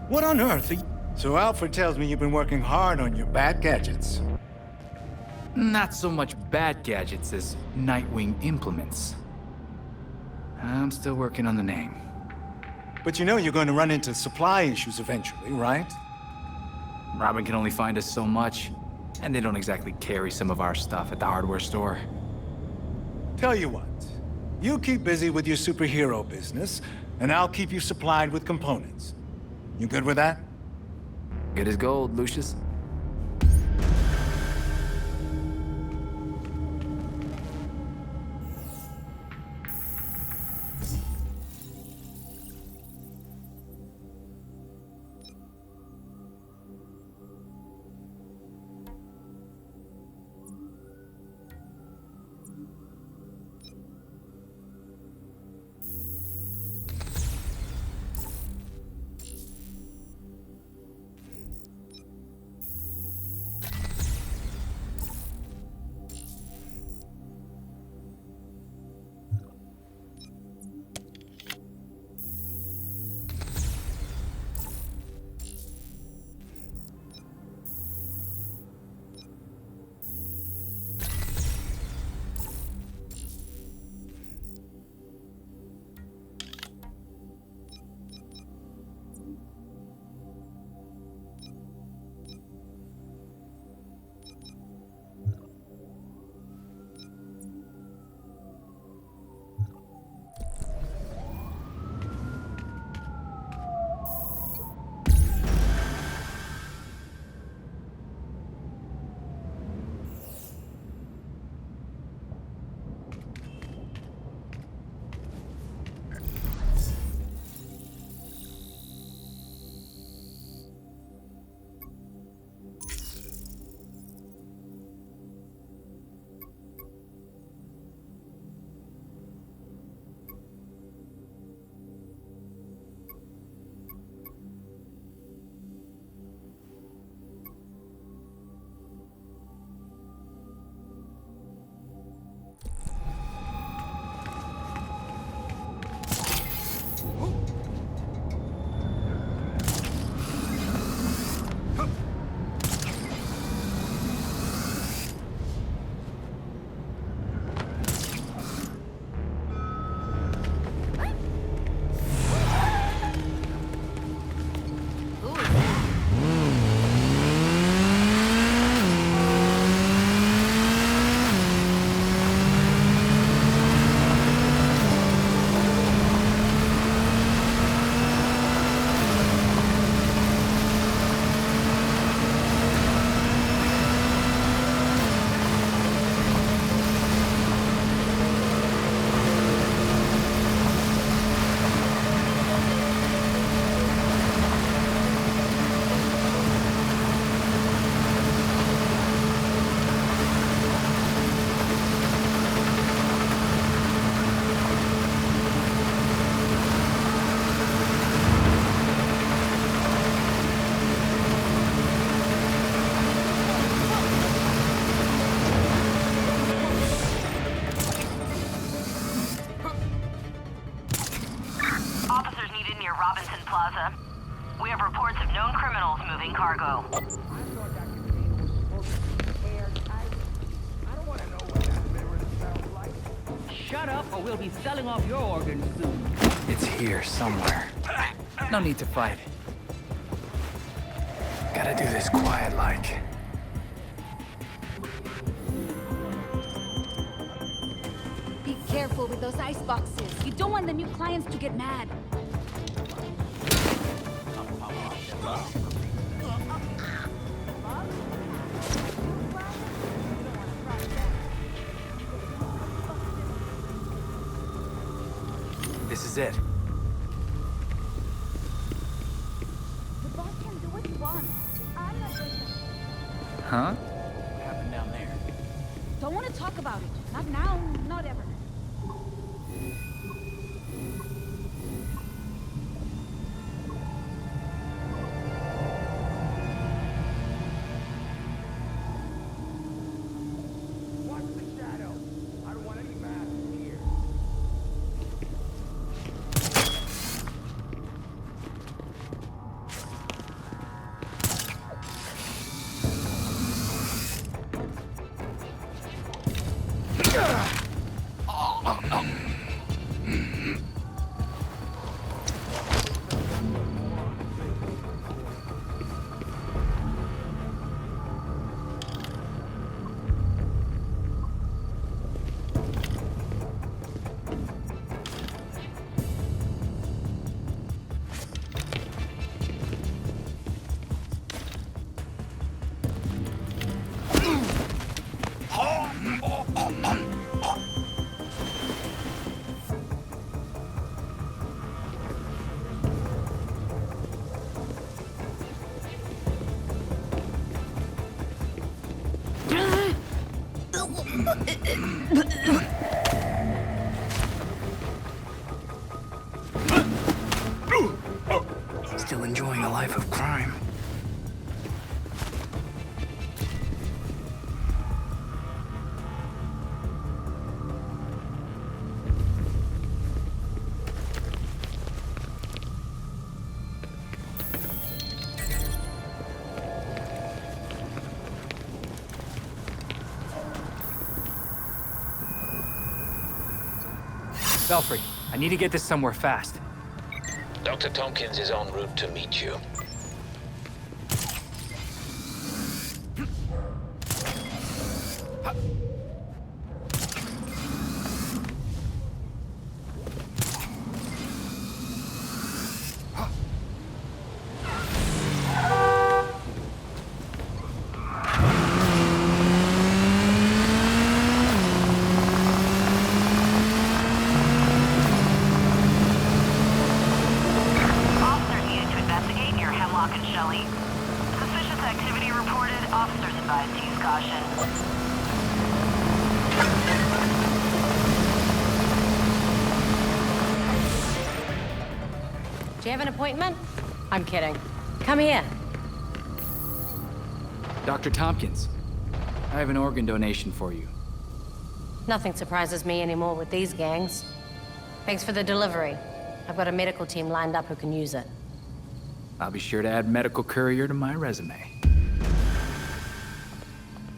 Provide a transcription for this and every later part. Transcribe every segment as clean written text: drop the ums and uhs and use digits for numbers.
What on earth are you... So Alfred tells me you've been working hard on your bad gadgets. Not so much bad gadgets as Nightwing implements. I'm still working on the name. But you know you're going to run into supply issues eventually, right? Robin can only find us so much, and they don't exactly carry some of our stuff at the hardware store. Tell you what, you keep busy with your superhero business, and I'll keep you supplied with components. You good with that? Good as gold, Lucius. We have reports of known criminals moving cargo. Shut up, or we'll be selling off your organs soon. It's here somewhere. No need to fight. Gotta do this quiet-like. Be careful with those ice boxes. You don't want the new clients to get mad. This is it. The boss can do what he wants. I'm not going to... Huh? What happened down there? Don't want to talk about it. Not now, not ever. Still enjoying a life of crime. Belfry, I need to get this somewhere fast. Dr. Tompkins is en route to meet you. Do you have an appointment? I'm kidding. Come here. Dr. Tompkins, I have an organ donation for you. Nothing surprises me anymore with these gangs. Thanks for the delivery. I've got a medical team lined up who can use it. I'll be sure to add medical courier to my resume.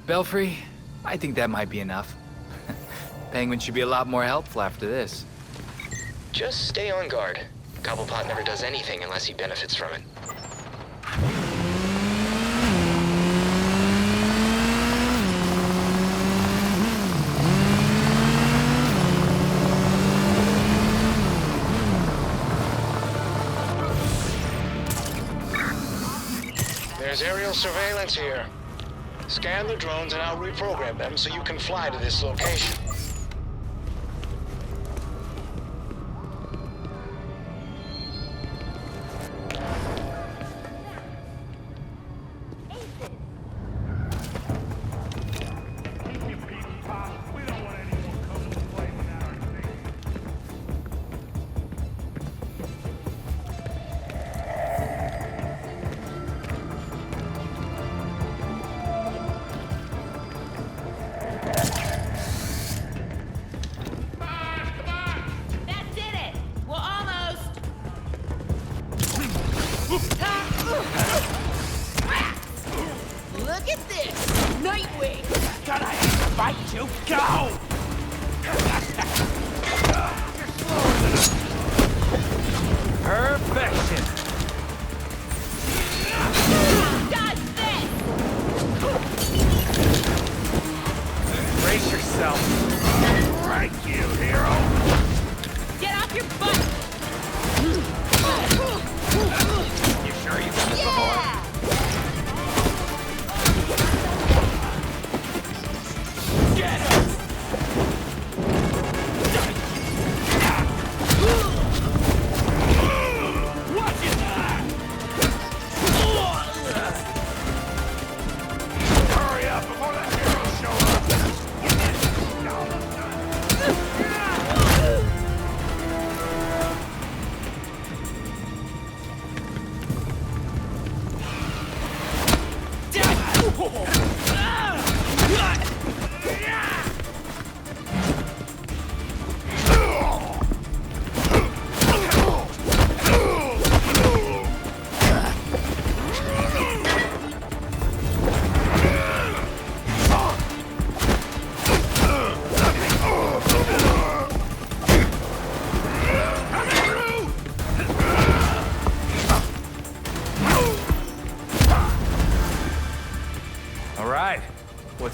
Belfry, I think that might be enough. Penguin should be a lot more helpful after this. Just stay on guard. Cobblepot never does anything unless he benefits from it. There's aerial surveillance here. Scan the drones and I'll reprogram them so you can fly to this location.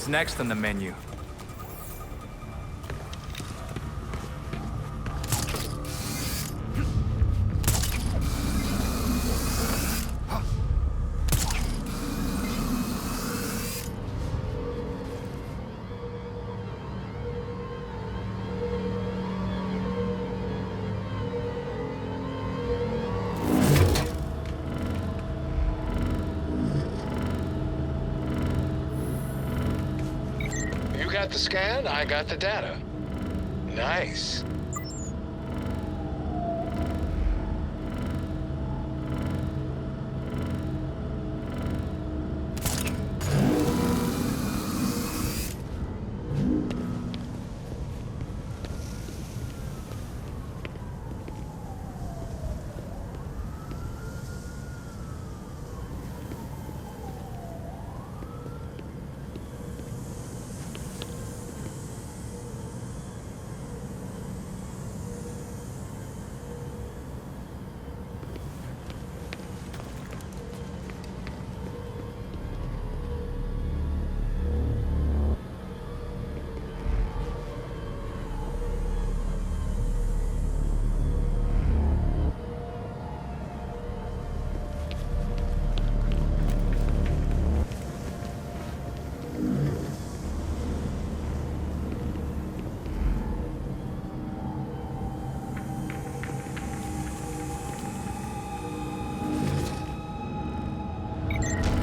What's next on the menu? You got the scan, I got the data. Nice.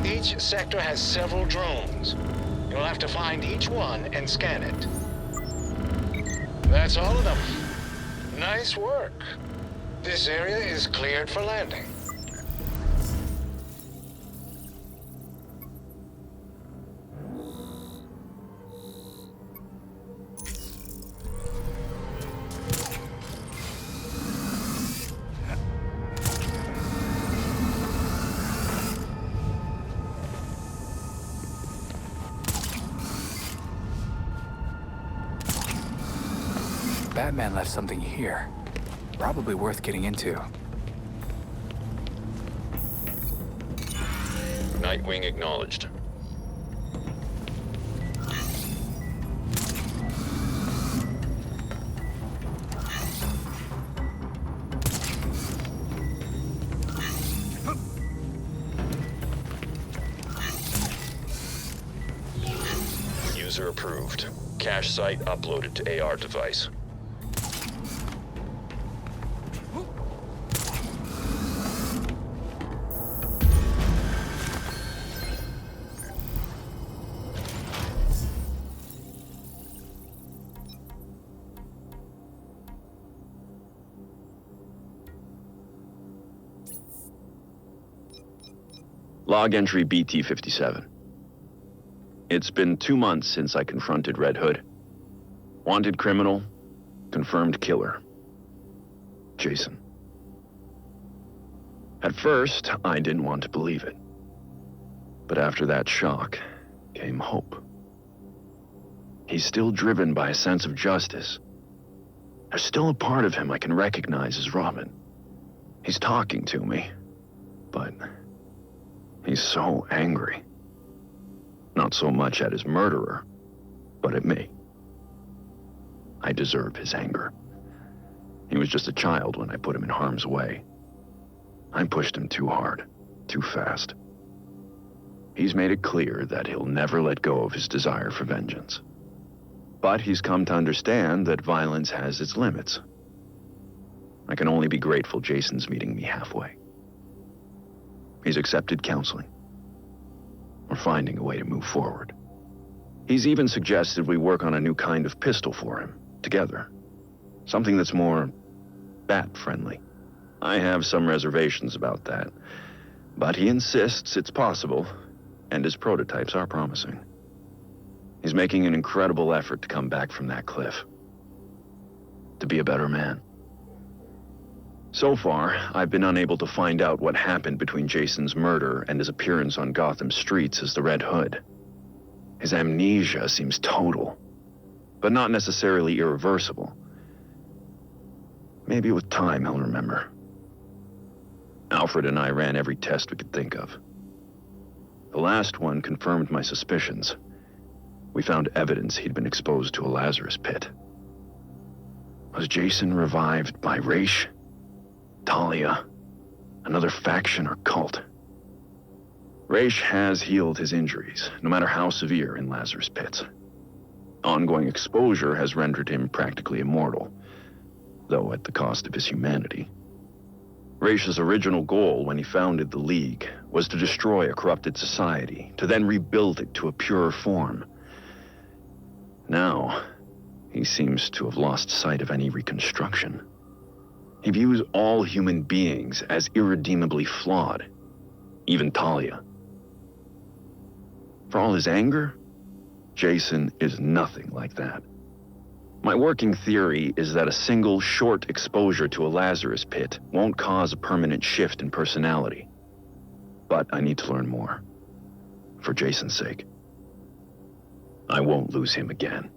Each sector has several drones. You'll have to find each one and scan it. That's all of them. Nice work. This area is cleared for landing. Batman left something here. Probably worth getting into. Nightwing acknowledged. User approved. Cache site uploaded to AR device. Log entry BT-57. It's been 2 months since I confronted Red Hood. Wanted criminal, confirmed killer. Jason. At first, I didn't want to believe it. But after that shock, came hope. He's still driven by a sense of justice. There's still a part of him I can recognize as Robin. He's talking to me, but he's so angry. Not so much at his murderer, but at me. I deserve his anger. He was just a child when I put him in harm's way. I pushed him too hard, too fast. He's made it clear that he'll never let go of his desire for vengeance. But he's come to understand that violence has its limits. I can only be grateful Jason's meeting me halfway. He's accepted counseling. We're finding a way to move forward. He's even suggested we work on a new kind of pistol for him, together. Something that's more bat-friendly. I have some reservations about that, but he insists it's possible, and his prototypes are promising. He's making an incredible effort to come back from that cliff. To be a better man. So far, I've been unable to find out what happened between Jason's murder and his appearance on Gotham streets as the Red Hood. His amnesia seems total, but not necessarily irreversible. Maybe with time he'll remember. Alfred and I ran every test we could think of. The last one confirmed my suspicions. we found evidence he'd been exposed to a Lazarus pit. Was Jason revived by Raish? Talia? Another faction or cult? Raish has healed his injuries, no matter how severe, in Lazarus pits. Ongoing exposure has rendered him practically immortal, though at the cost of his humanity. Raish's original goal when he founded the League was to destroy a corrupted society, to then rebuild it to a purer form. Now, he seems to have lost sight of any reconstruction. He views all human beings as irredeemably flawed, even Talia. For all his anger, Jason is nothing like that. My working theory is that a single short exposure to a Lazarus pit won't cause a permanent shift in personality. But I need to learn more. For Jason's sake. I won't lose him again.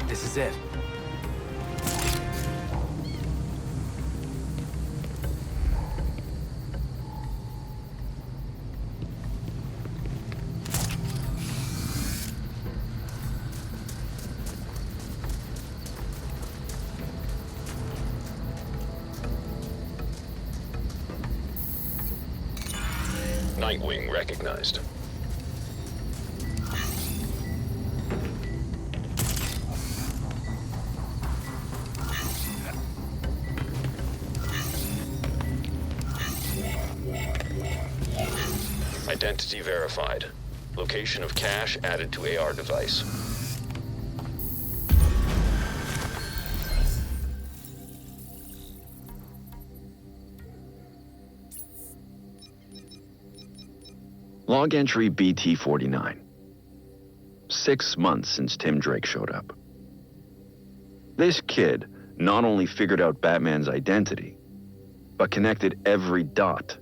This is it. Nightwing recognized. Identity verified. Location of cache added to AR device. Log entry BT-49. 6 months since Tim Drake showed up. This kid not only figured out Batman's identity, but connected every dot.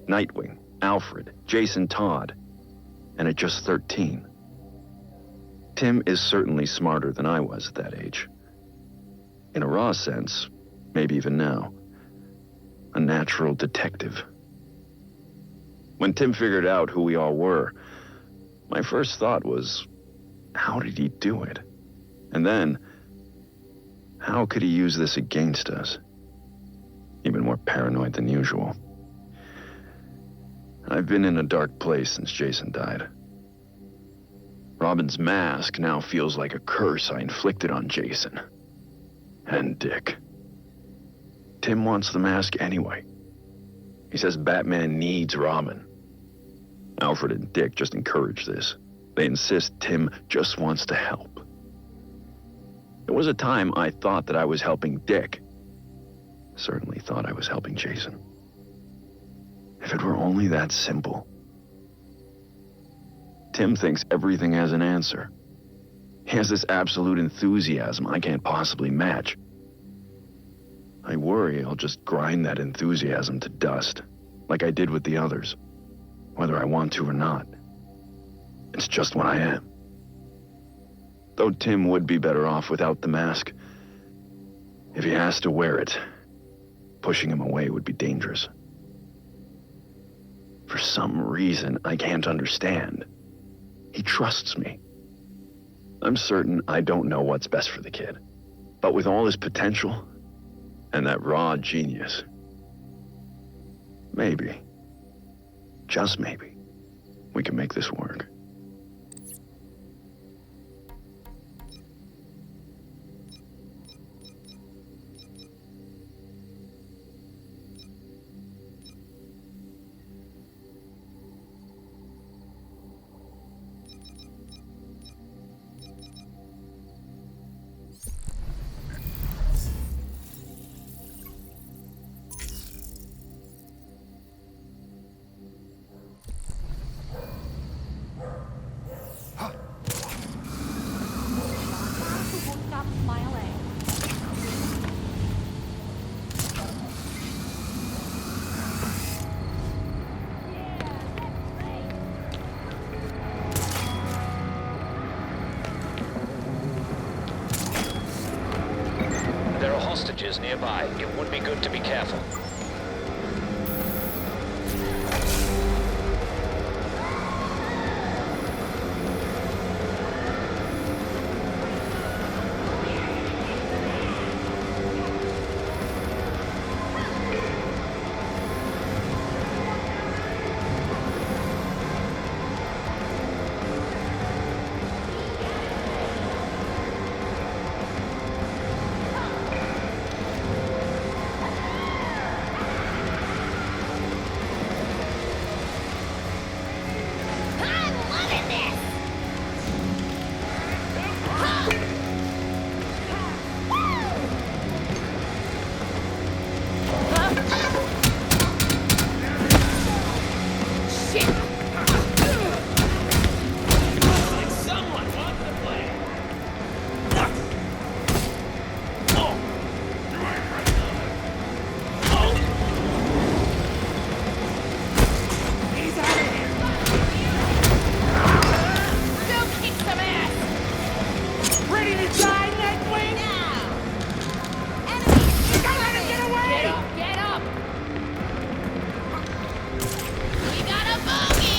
Nightwing, Alfred, Jason Todd, and at just 13. Tim is certainly smarter than I was at that age. In a raw sense, maybe even now. A natural detective. When Tim figured out who we all were, my first thought was, how did he do it? And then, how could he use this against us? Even more paranoid than usual. I've been in a dark place since Jason died. Robin's mask now feels like a curse I inflicted on Jason. And Dick. Tim wants the mask anyway. He says Batman needs Robin. Alfred and Dick just encourage this. They insist Tim just wants to help. There was a time I thought that I was helping Dick. Certainly thought I was helping Jason. If it were only that simple. Tim thinks everything has an answer. He has this absolute enthusiasm I can't possibly match. I worry I'll just grind that enthusiasm to dust, like I did with the others, whether I want to or not. It's just what I am. Though Tim would be better off without the mask. If he has to wear it, pushing him away would be dangerous. For some reason I can't understand, he trusts me. I'm certain I don't know what's best for the kid, but with all his potential and that raw genius, maybe, just maybe, we can make this work. There are hostages nearby. It would be good to be careful. Get up! We got a bogey!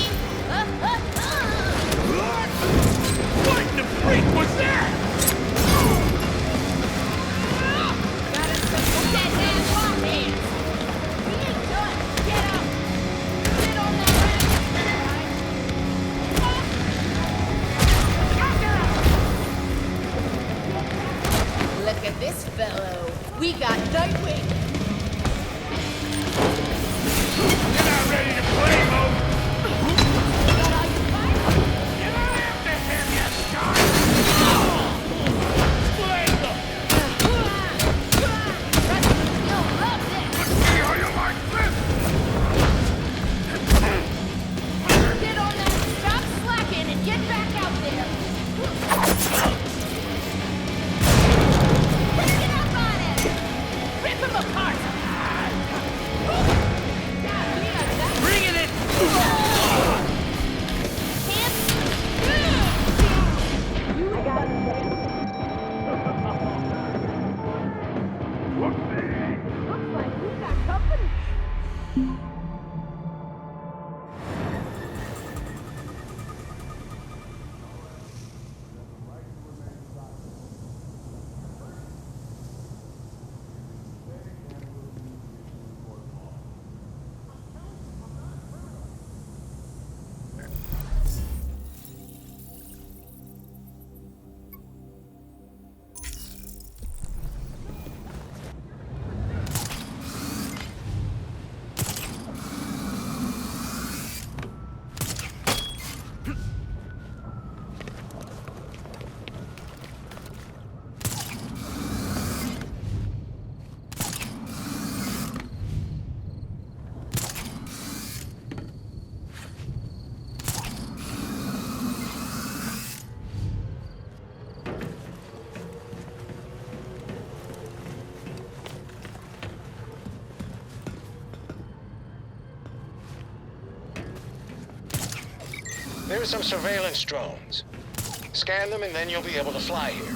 There's some surveillance drones. Scan them and then you'll be able to fly here.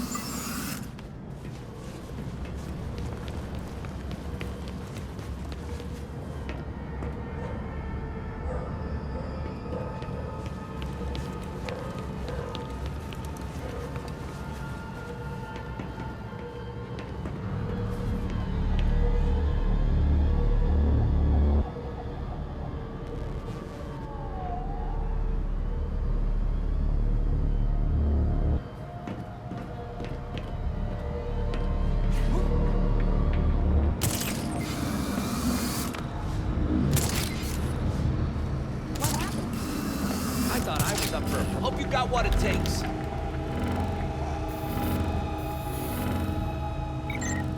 Hope you got what it takes.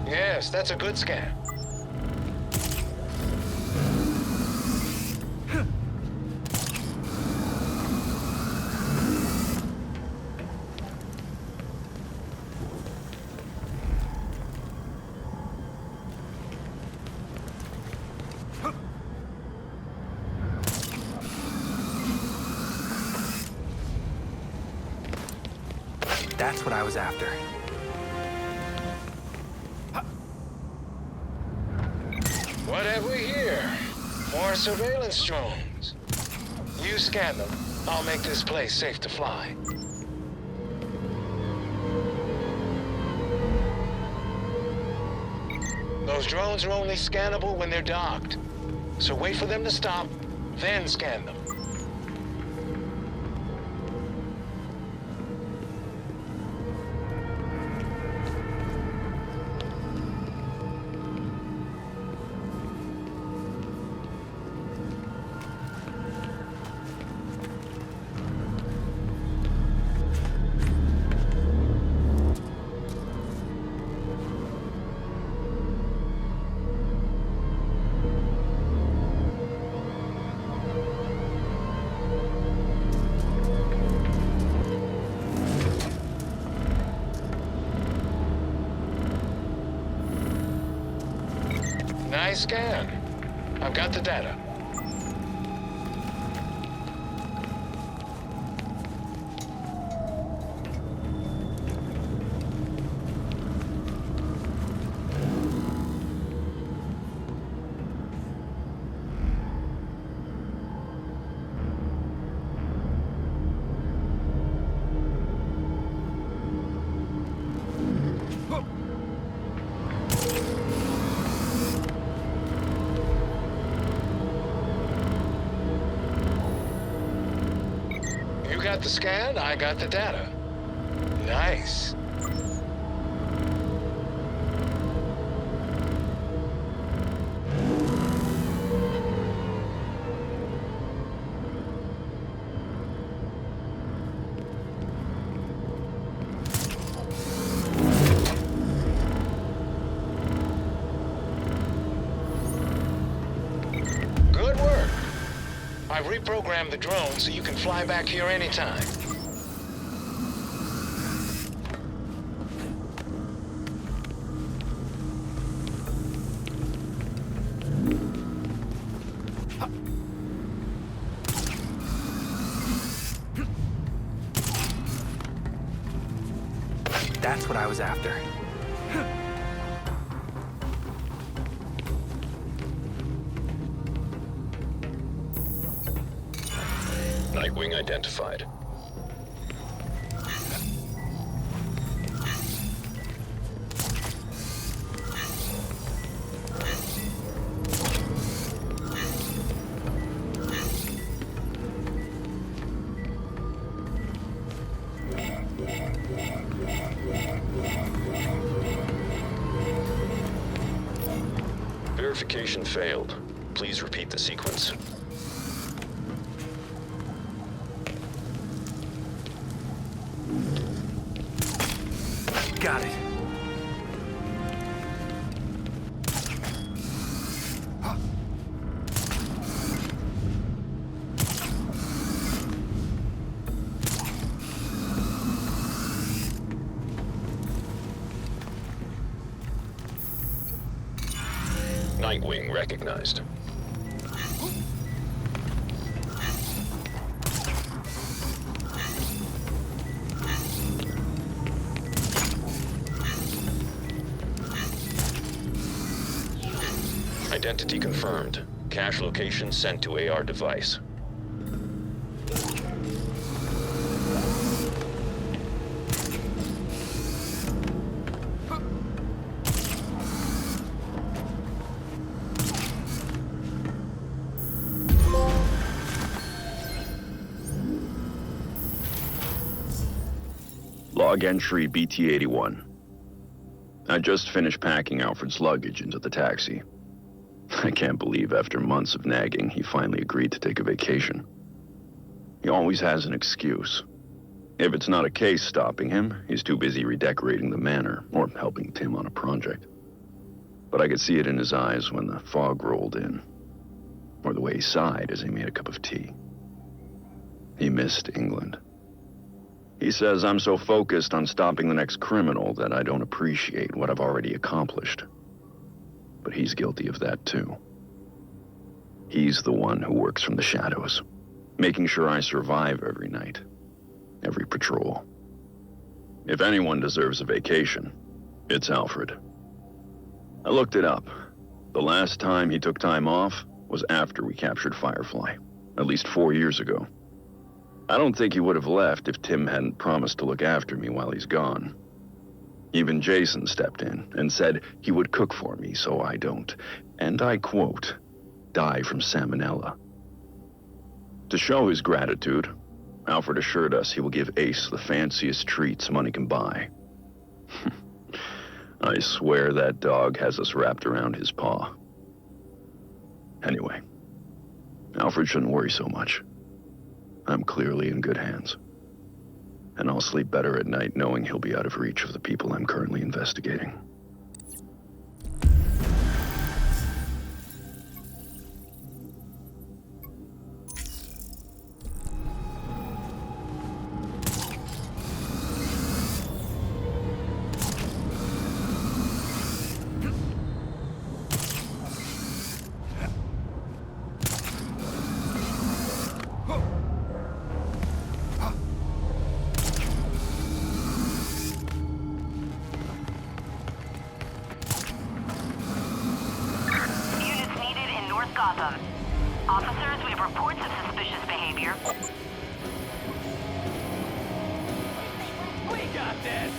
Yes, that's a good scan. That's what I was after. What have we here? More surveillance drones. You scan them. I'll make this place safe to fly. Those drones are only scannable when they're docked. So wait for them to stop, then scan them. Nice scan. I've got the data. You got the scan, I got the data. Nice. Good work. I've reprogrammed the drone so you can fly back here anytime. That's what I was after. Nightwing identified. Verification failed. Please repeat the sequence. Got it. Nightwing recognized. Identity confirmed. Cache location sent to AR device. Log entry BT-81. I just finished packing Alfred's luggage into the taxi. I can't believe after months of nagging, he finally agreed to take a vacation. He always has an excuse. If it's not a case stopping him, he's too busy redecorating the manor or helping Tim on a project. But I could see it in his eyes when the fog rolled in, or the way he sighed as he made a cup of tea. He missed England. He says I'm so focused on stopping the next criminal that I don't appreciate what I've already accomplished. But he's guilty of that too. He's the one who works from the shadows, making sure I survive every night, every patrol. If anyone deserves a vacation, it's Alfred. I looked it up. The last time he took time off was after we captured Firefly, at least 4 years ago. I don't think he would have left if Tim hadn't promised to look after me while he's gone. Even Jason stepped in and said he would cook for me so I don't, and I quote, die from salmonella. To show his gratitude, Alfred assured us he will give Ace the fanciest treats money can buy. I swear that dog has us wrapped around his paw. Anyway, Alfred shouldn't worry so much. I'm clearly in good hands. And I'll sleep better at night knowing he'll be out of reach of the people I'm currently investigating. Gotham. Officers, we have reports of suspicious behavior. We got this!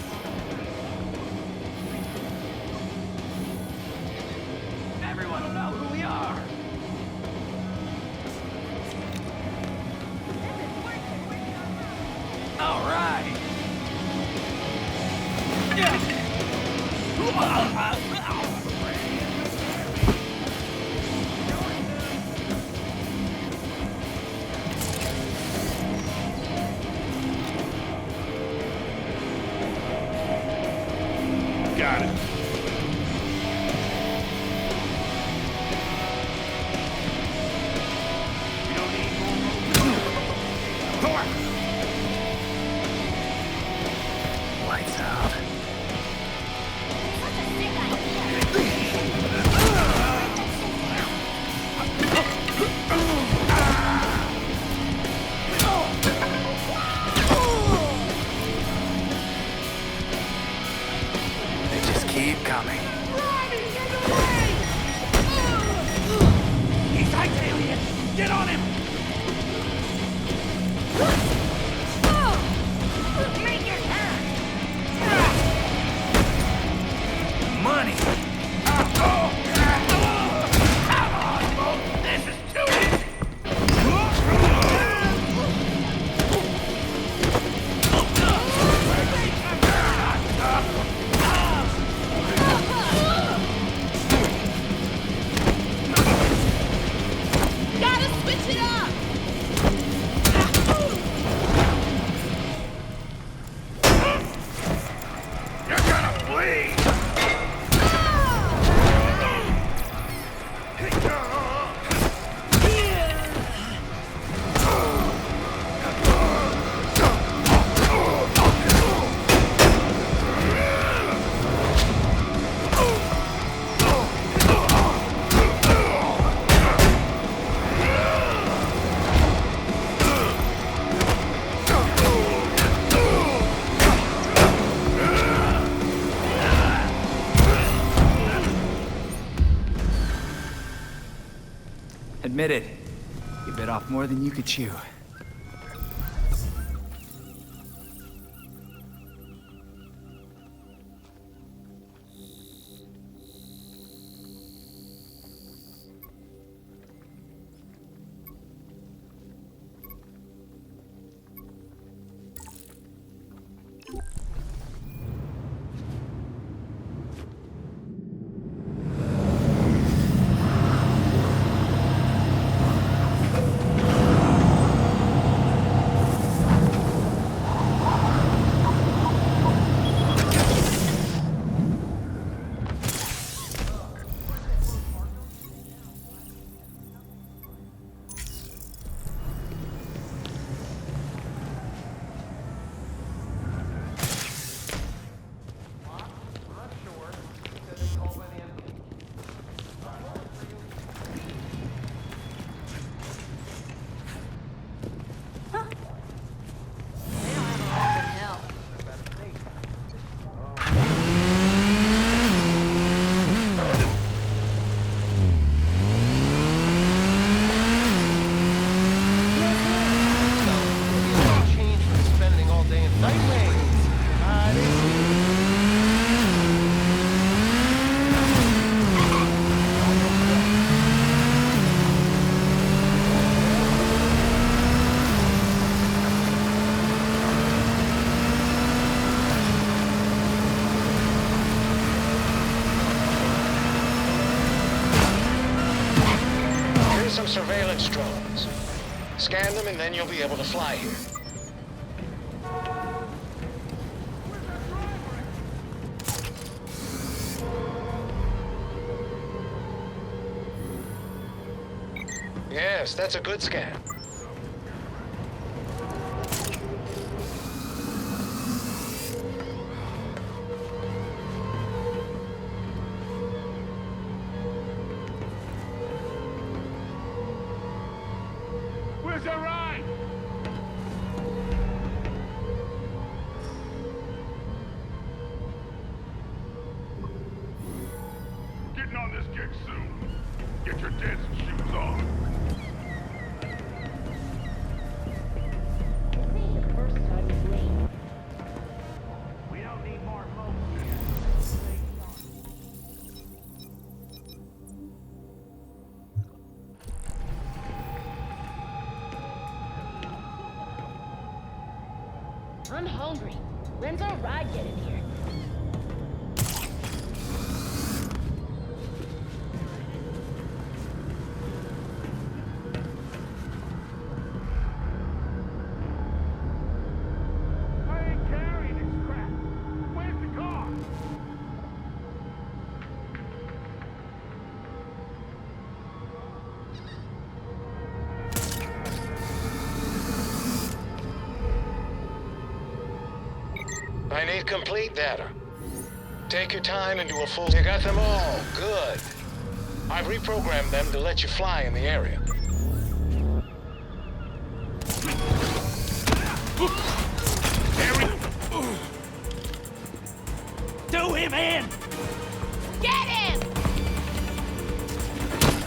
Everyone will know who we are! All right! Admit it. You bit off more than you could chew. Some surveillance drones. Scan them and then you'll be able to fly here. Yes, that's a good scan. Where's our ride? Getting on this gig soon. Get your dancing shoes on. First time is late. We don't need more folks. I'm hungry. When's our ride getting here? I ain't carrying this crap. Where's the car? I need complete data. Take your time and do a full... You got them all. Good. I've reprogrammed them to let you fly in the area. Do him in! Get him!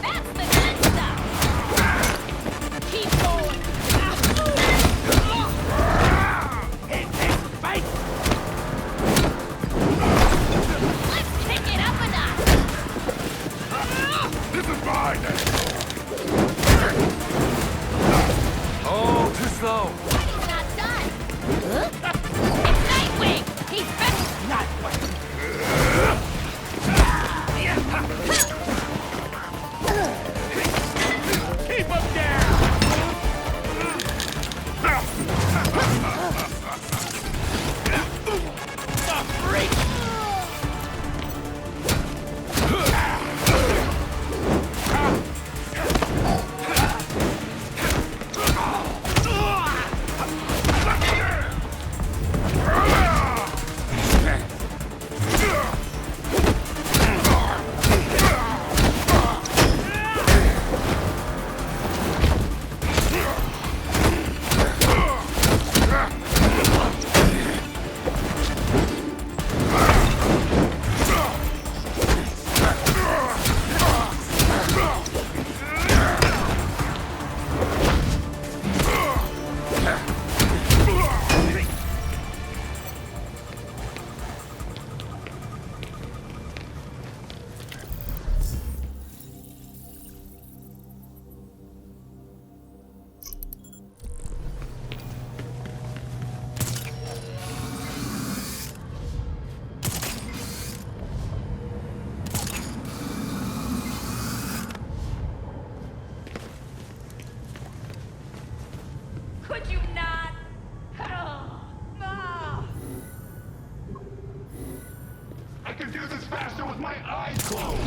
That's the good stuff! Keep going! Hit his face! Let's kick it up a notch! This is mine! Oh, too slow. He's not done! It's Nightwing! He's back! Nightwing! Keep him down! The freak! can do this faster with my eyes closed!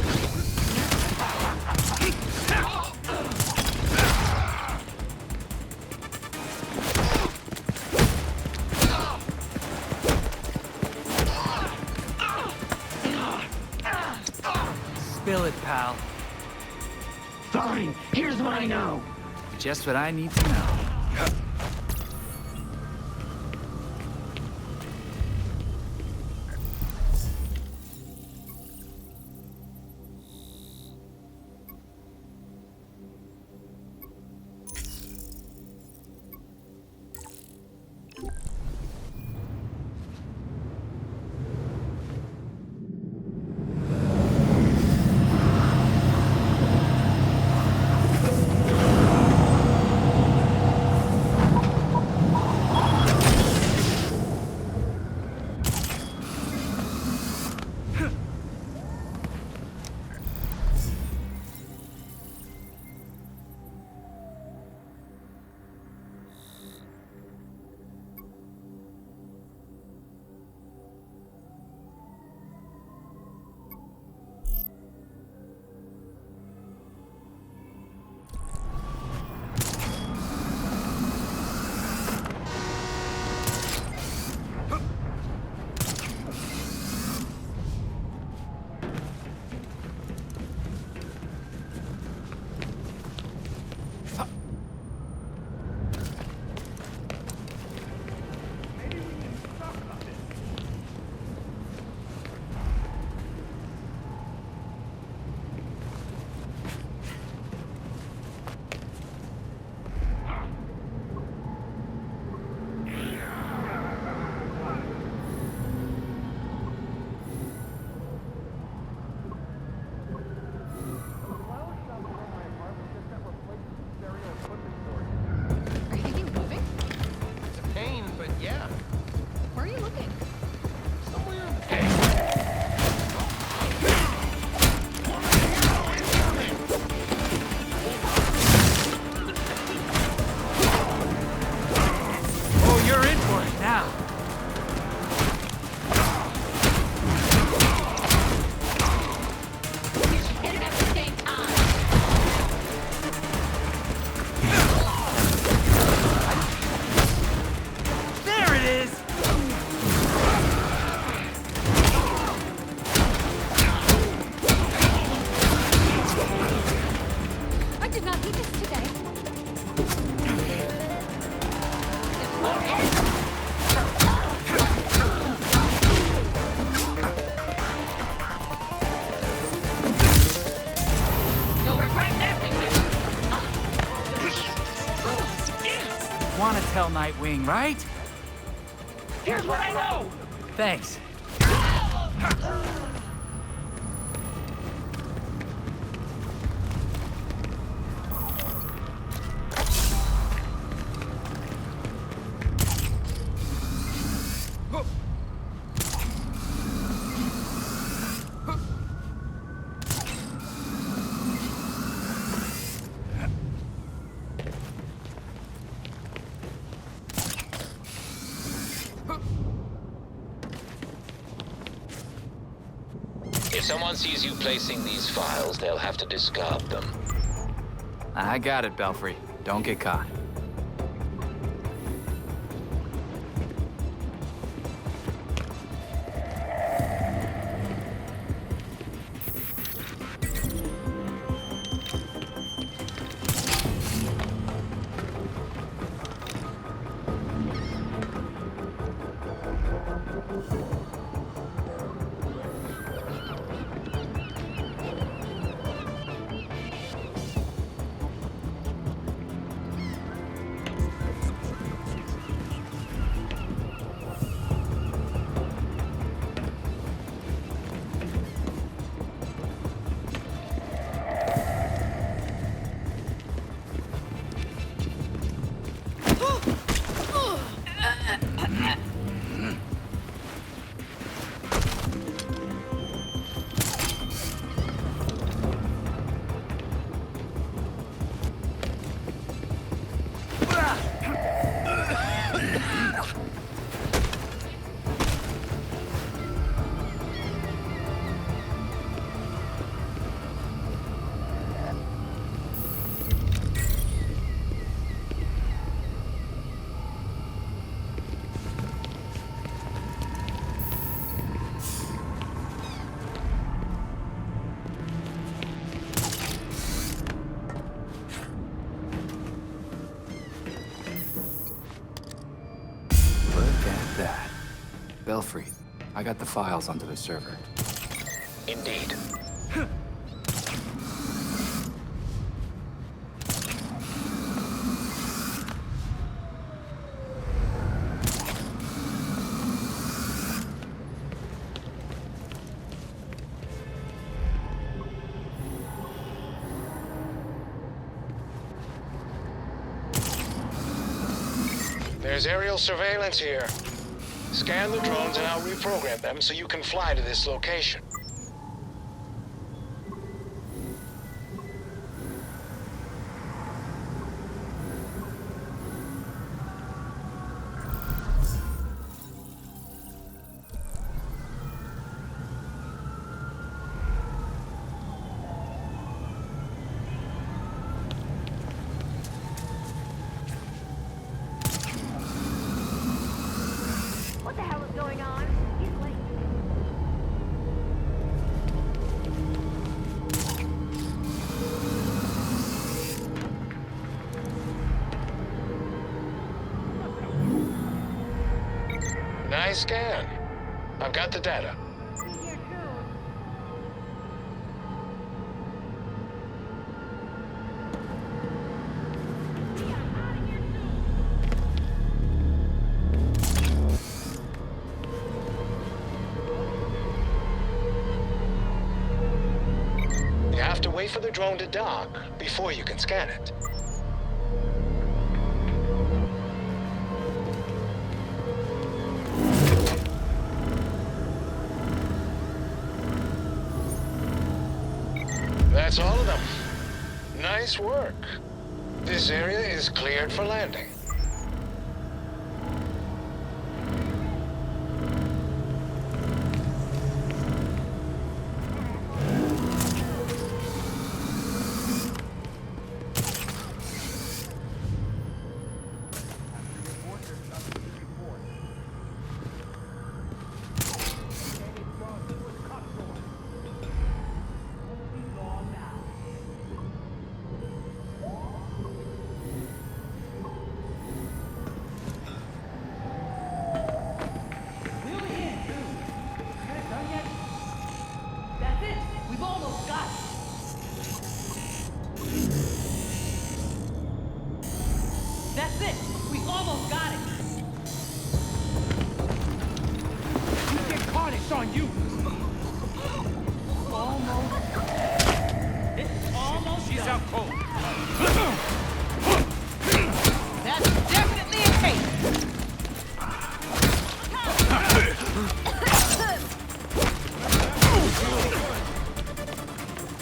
Spill it, pal. Fine, here's what I know. Just what I need to know. Want to tell Nightwing, right? Here's what I know! Thanks. If someone sees you placing these files, they'll have to discard them. I got it, Belfry. Don't get caught. that. Belfry, I got the files onto the server. Indeed. There's aerial surveillance here. Scan the drones and I'll reprogram them so you can fly to this location. What the hell is going on? He's late. Nice scan. I've got the data. You have to wait for the drone to dock before you can scan it. That's all of them. Nice work. This area is cleared for landing. That's it. We've almost got it. That's it. We've almost got it. You get caught, it's on you! Almost. It's almost. She's done. out cold. That's definitely a case.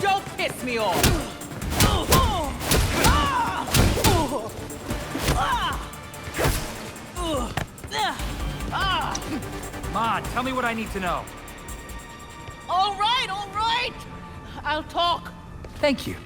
Don't piss me off. Come on, tell me what I need to know. All right, all right. I'll talk. Thank you.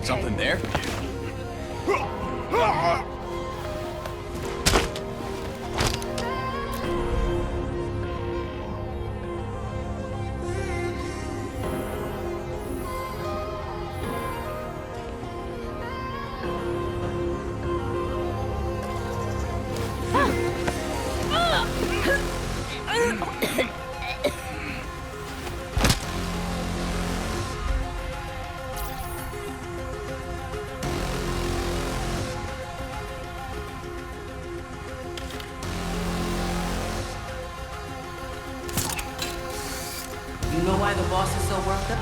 Something there? You know why the boss is so worked up?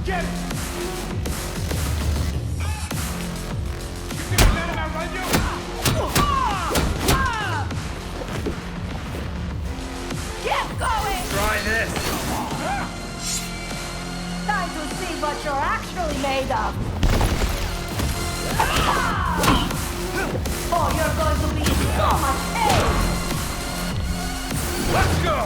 Get it! You think I'm letting that run you? Keep going! Try this! Time to see what you're actually made of! Oh, you're going to be in so much pain! Let's go!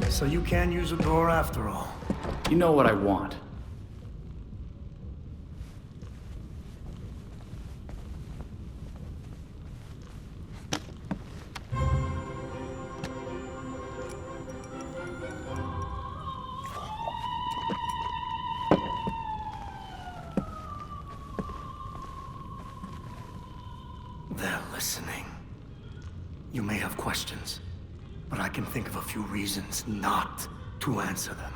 So you can use a door after all. You know what I want. They're listening. You may have questions, but I can think of a few reasons not to answer them.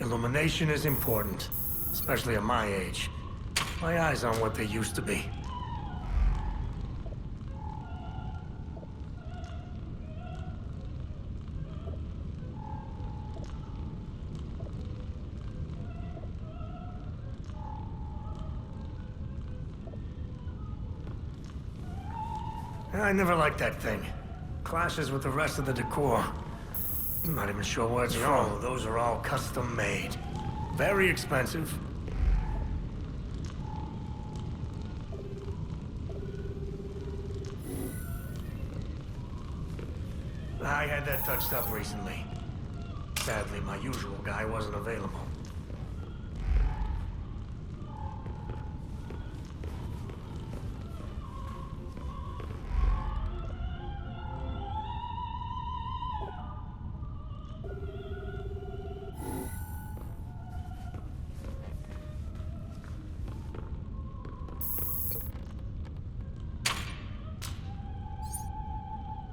Illumination is important, especially at my age. My eyes aren't what they used to be. I never liked that thing. Clashes with the rest of the decor. I'm not even sure where it's from. Those are all custom made. Very expensive. I had that touched up recently. Sadly, my usual guy wasn't available.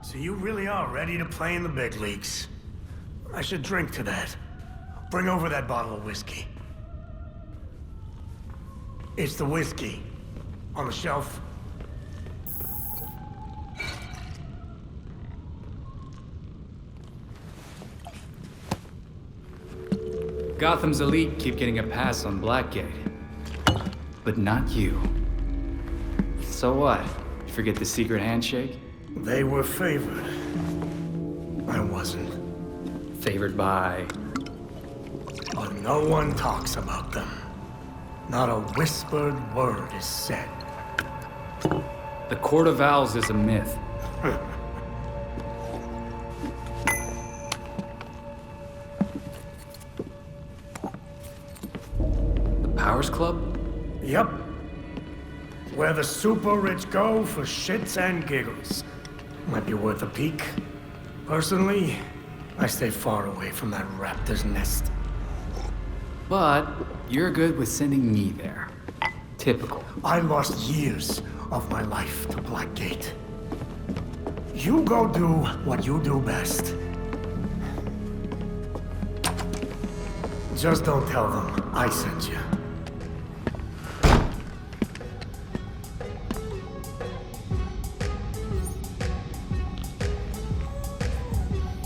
So you really are ready to play in the big leagues. I should drink to that. Bring over that bottle of whiskey. It's the whiskey. On the shelf. Gotham's elite keep getting a pass on Blackgate. But not you. So what? You forget the secret handshake? They were favored. I wasn't. Favored by... But no one talks about them. Not a whispered word is said. The Court of Owls is a myth. The Powers Club? Yep. Where the super rich go for shits and giggles. Might be worth a peek. Personally, I stay far away from that raptor's nest. But you're good with sending me there. Typical. I lost years of my life to Blackgate. You go do what you do best. Just don't tell them I sent you.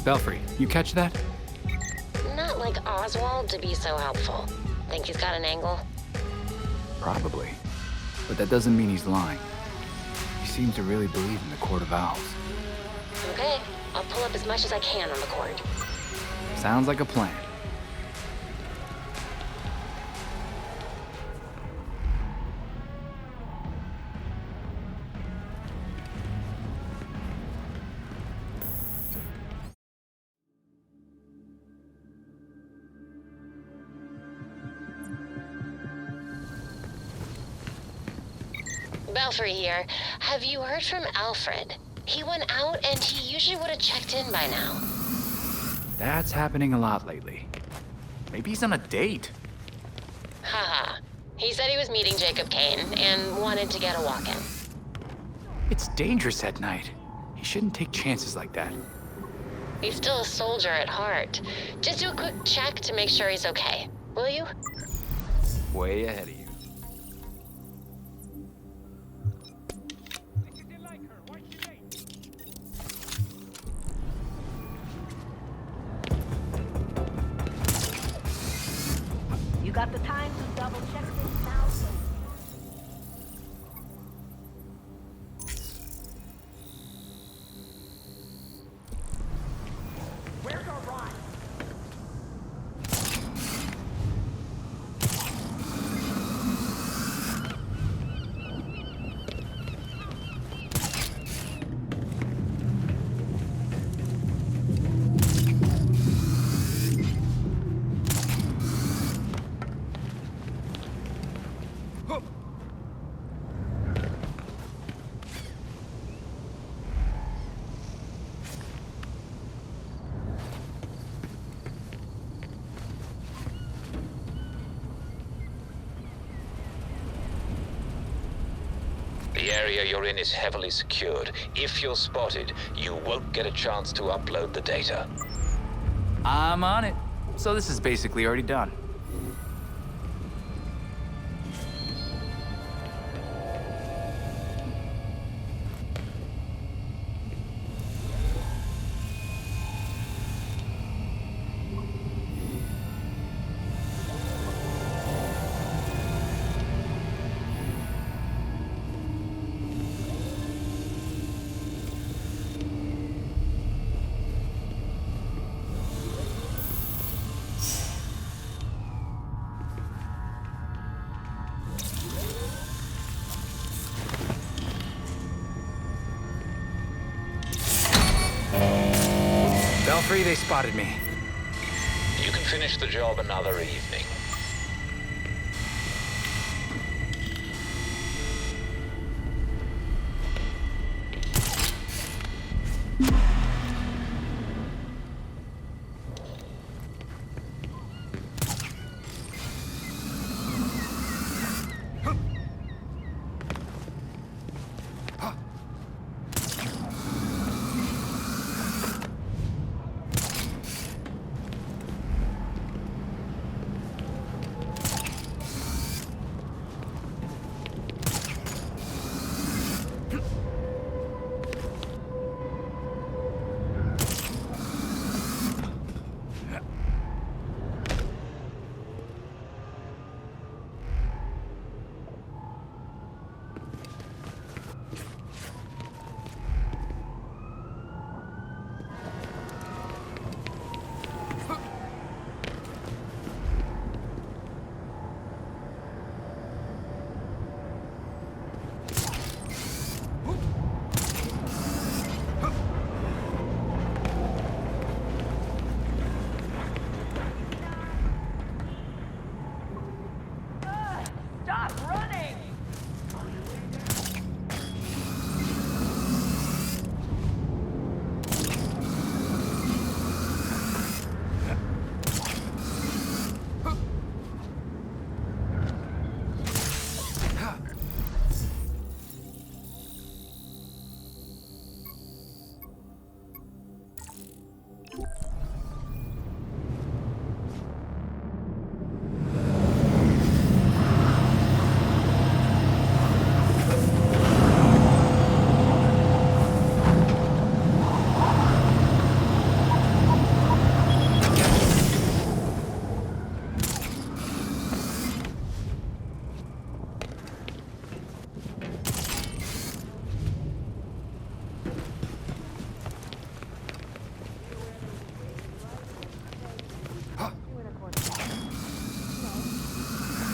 Belfry, you catch that? Not like Oswald to be so helpful. Think he's got an angle? Probably. But that doesn't mean he's lying. He seems to really believe in the Court of Owls. Okay, I'll pull up as much as I can on the court. Sounds like a plan. Belfry here. Have you heard from Alfred? He went out and he usually would have checked in by now. That's happening a lot lately. Maybe he's on a date. Haha. He said he was meeting Jacob Kane and wanted to get a walk-in. It's dangerous at night. He shouldn't take chances like that. He's still a soldier at heart. Just do a quick check to make sure he's okay. Will you? Way ahead of you. You got the time to double check this now? Where's our ride? The area you're in is heavily secured. If you're spotted, you won't get a chance to upload the data. I'm on it. So this is basically already done. Belfry, they spotted me. You can finish the job another evening.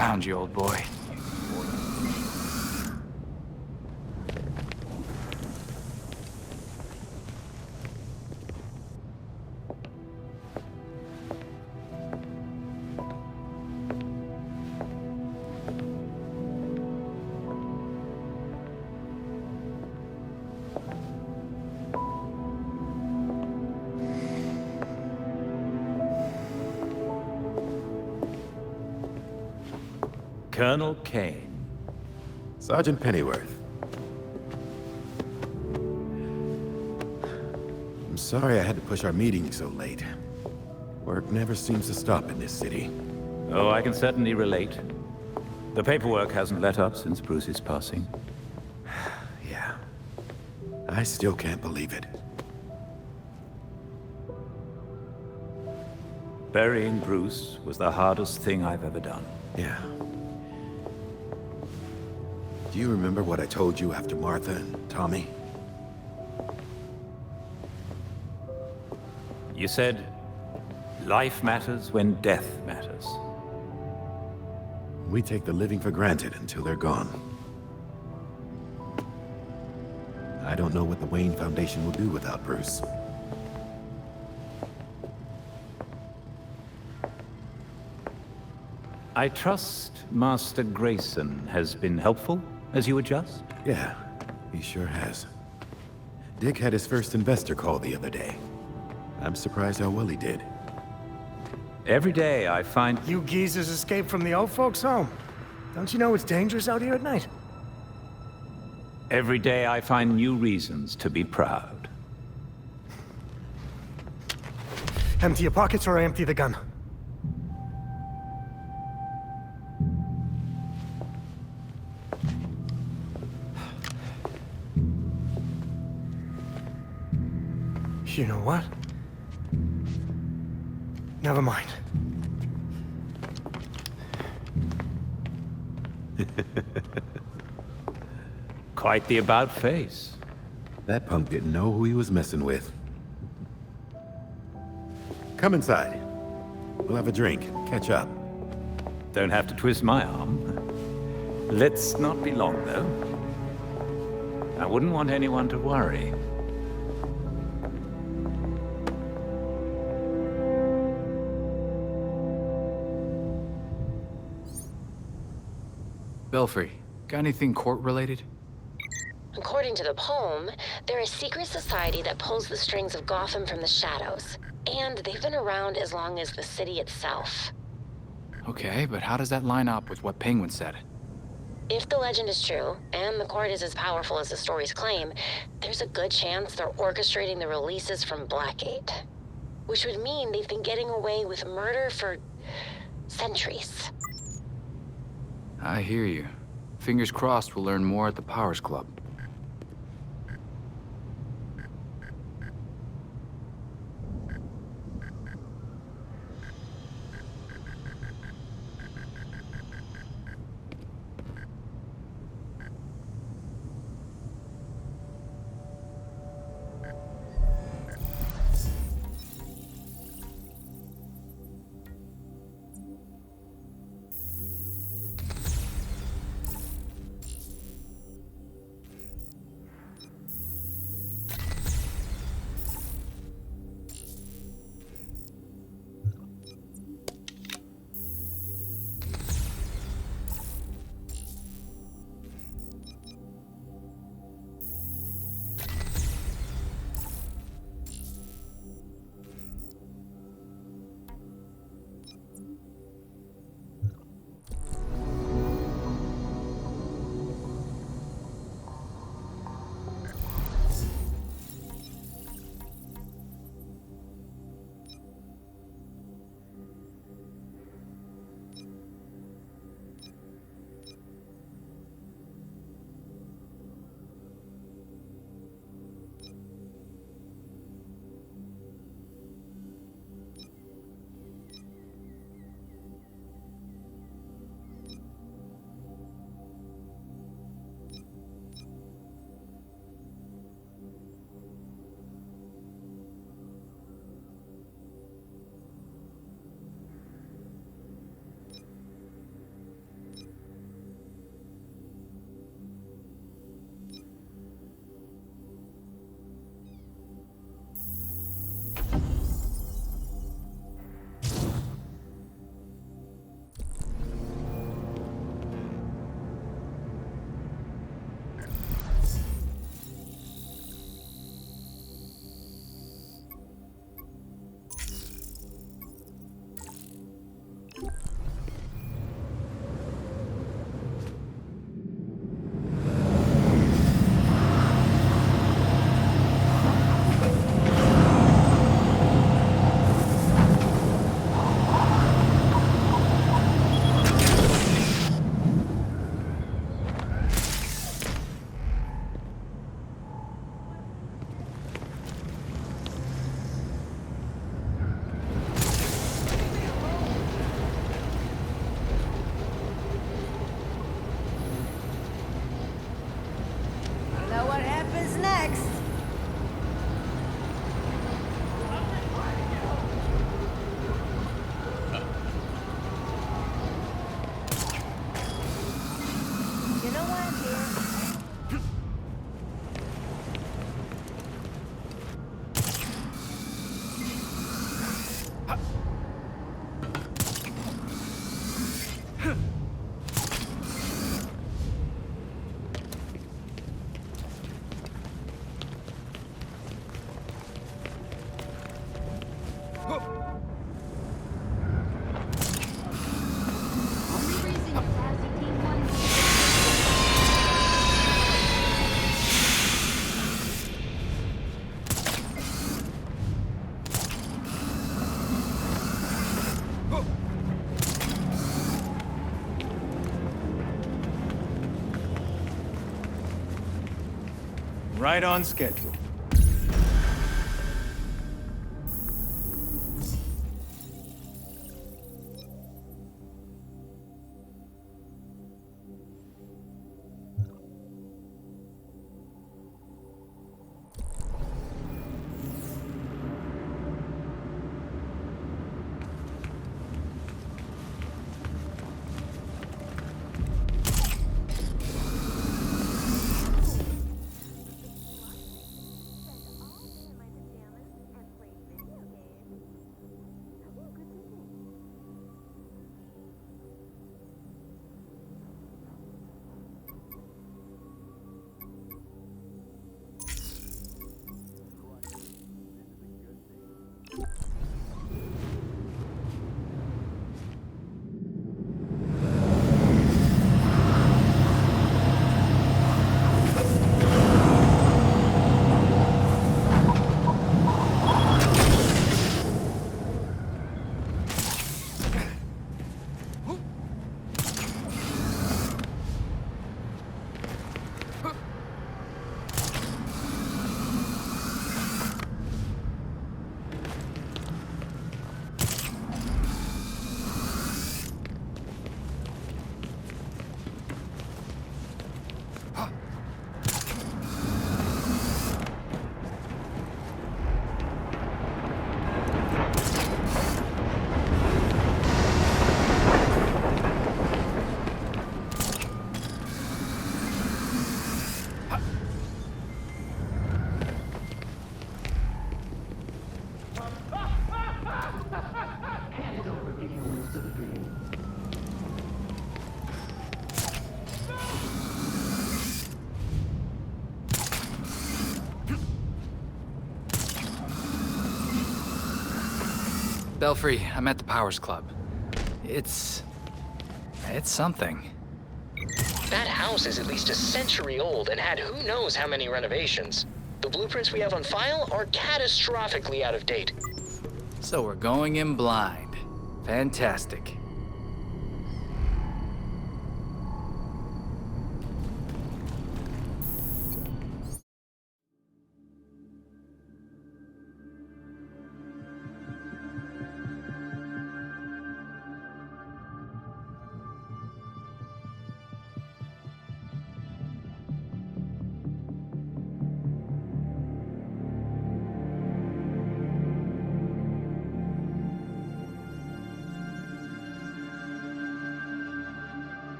Found you, old boy. Colonel Kane. Sergeant Pennyworth. I'm sorry I had to push our meeting so late. Work never seems to stop in this city. Oh, I can certainly relate. The paperwork hasn't let up since Bruce's passing. Yeah. I still can't believe it. Burying Bruce was the hardest thing I've ever done. Yeah. Do you remember what I told you after Martha and Tommy? You said, life matters when death matters. We take the living for granted until they're gone. I don't know what the Wayne Foundation will do without Bruce. I trust Master Grayson has been helpful as you adjust? Yeah, he sure has. Dick had his first investor call the other day. I'm surprised how well he did. Every day I find... You geezers escaped from the old folks' home. Don't you know it's dangerous out here at night? Every day I find new reasons to be proud. Empty your pockets or empty the gun. You know what? Never mind. Quite the about face. That punk didn't know who he was messing with. Come inside. We'll have a drink, catch up. Don't have to twist my arm. Let's not be long, though. I wouldn't want anyone to worry. Belfry, got anything court-related? According to the poem, they're a secret society that pulls the strings of Gotham from the shadows. And they've been around as long as the city itself. Okay, but how does that line up with what Penguin said? If the legend is true, and the court is as powerful as the stories claim, there's a good chance they're orchestrating the releases from Blackgate. Which would mean they've been getting away with murder for... centuries. I hear you. Fingers crossed we'll learn more at the Powers Club. right on schedule. Belfry, I'm at the Powers Club. It's something. That house is at least a century old and had who knows how many renovations. The blueprints we have on file are catastrophically out of date. So we're going in blind. Fantastic.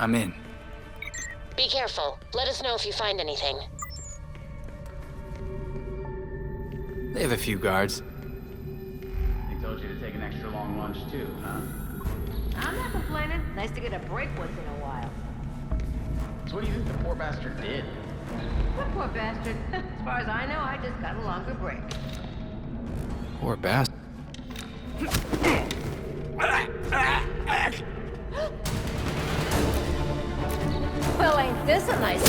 I'm in. Be careful. Let us know if you find anything. They have a few guards. They told you to take an extra long lunch too, huh? I'm not complaining. Nice to get a break once in a while. So what do you think the poor bastard did? What poor bastard? As far as I know, I just got a longer break. Poor bastard. Well, ain't this a nice...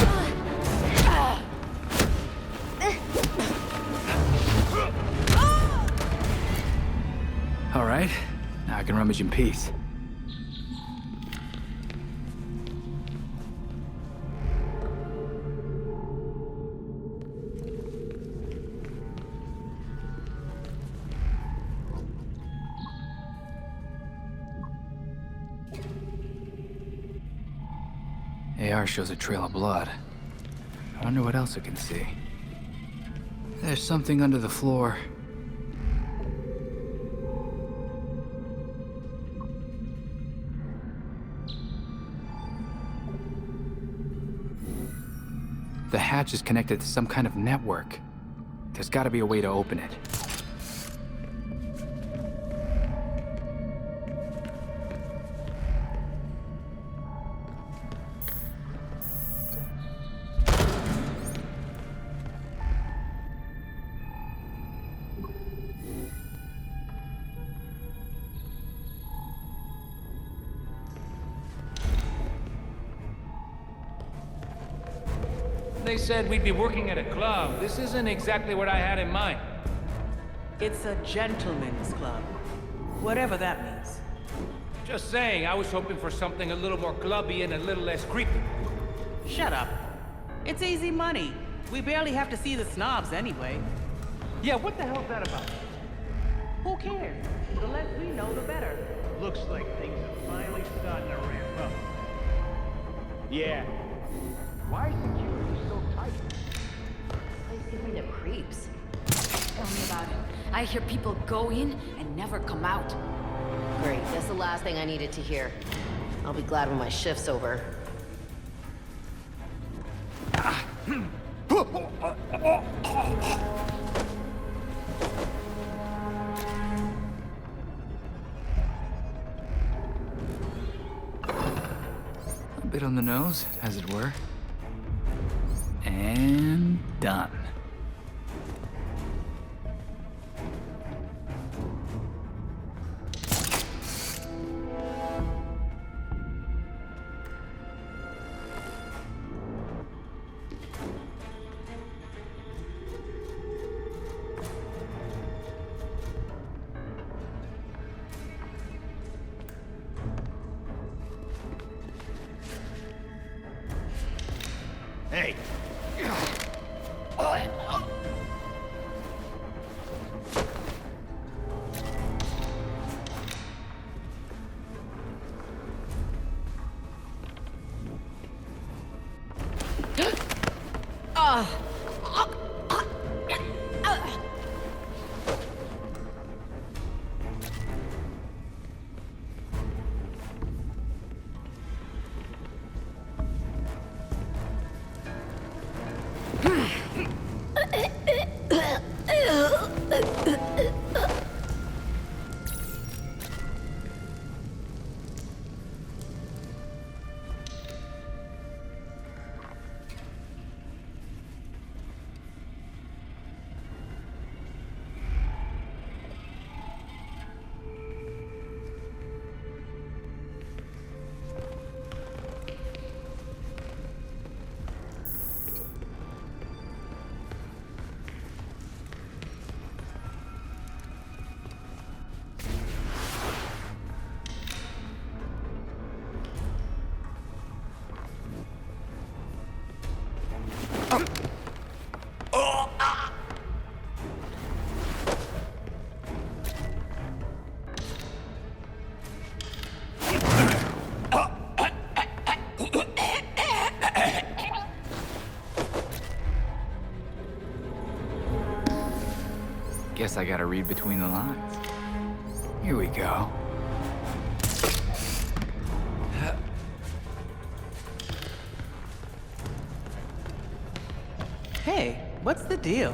All right, now I can rummage in peace. AR shows a trail of blood. I wonder what else it can see. There's something under the floor. The hatch is connected to some kind of network. There's gotta be a way to open it. they said we'd be working at a club. This isn't exactly what I had in mind. It's a gentleman's club. Whatever that means. Just saying, I was hoping for something a little more clubby and a little less creepy. Shut up. It's easy money. We barely have to see the snobs anyway. Yeah, what the hell's that about? Who cares? The less we know, the better. Looks like things are finally starting to ramp up. Yeah. Why is security so tight? Place gives me the creeps. Tell me about it. I hear people go in and never come out. Great, that's the last thing I needed to hear. I'll be glad when my shift's over. A bit on the nose, as it were. And done. Hey. Guess I gotta read between the lines. Here we go. Hey, what's the deal?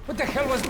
What the hell was...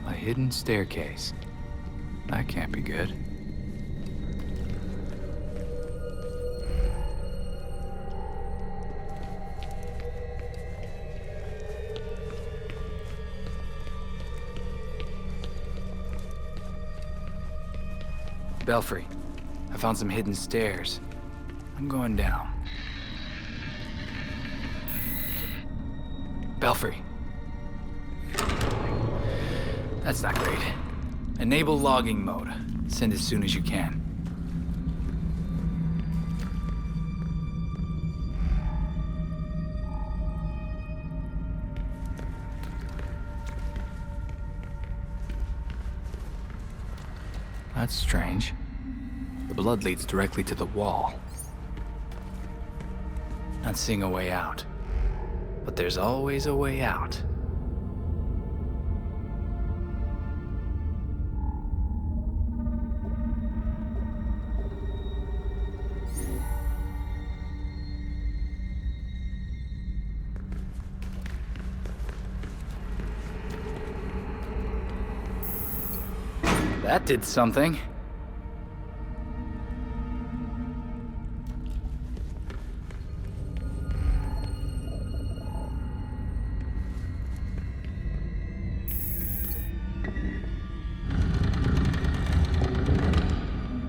A hidden staircase. That can't be good. Belfry, I found some hidden stairs. I'm going down. Belfry. That's not great. Enable logging mode. Send as soon as you can. That's strange. The blood leads directly to the wall. Not seeing a way out. But there's always a way out. That did something.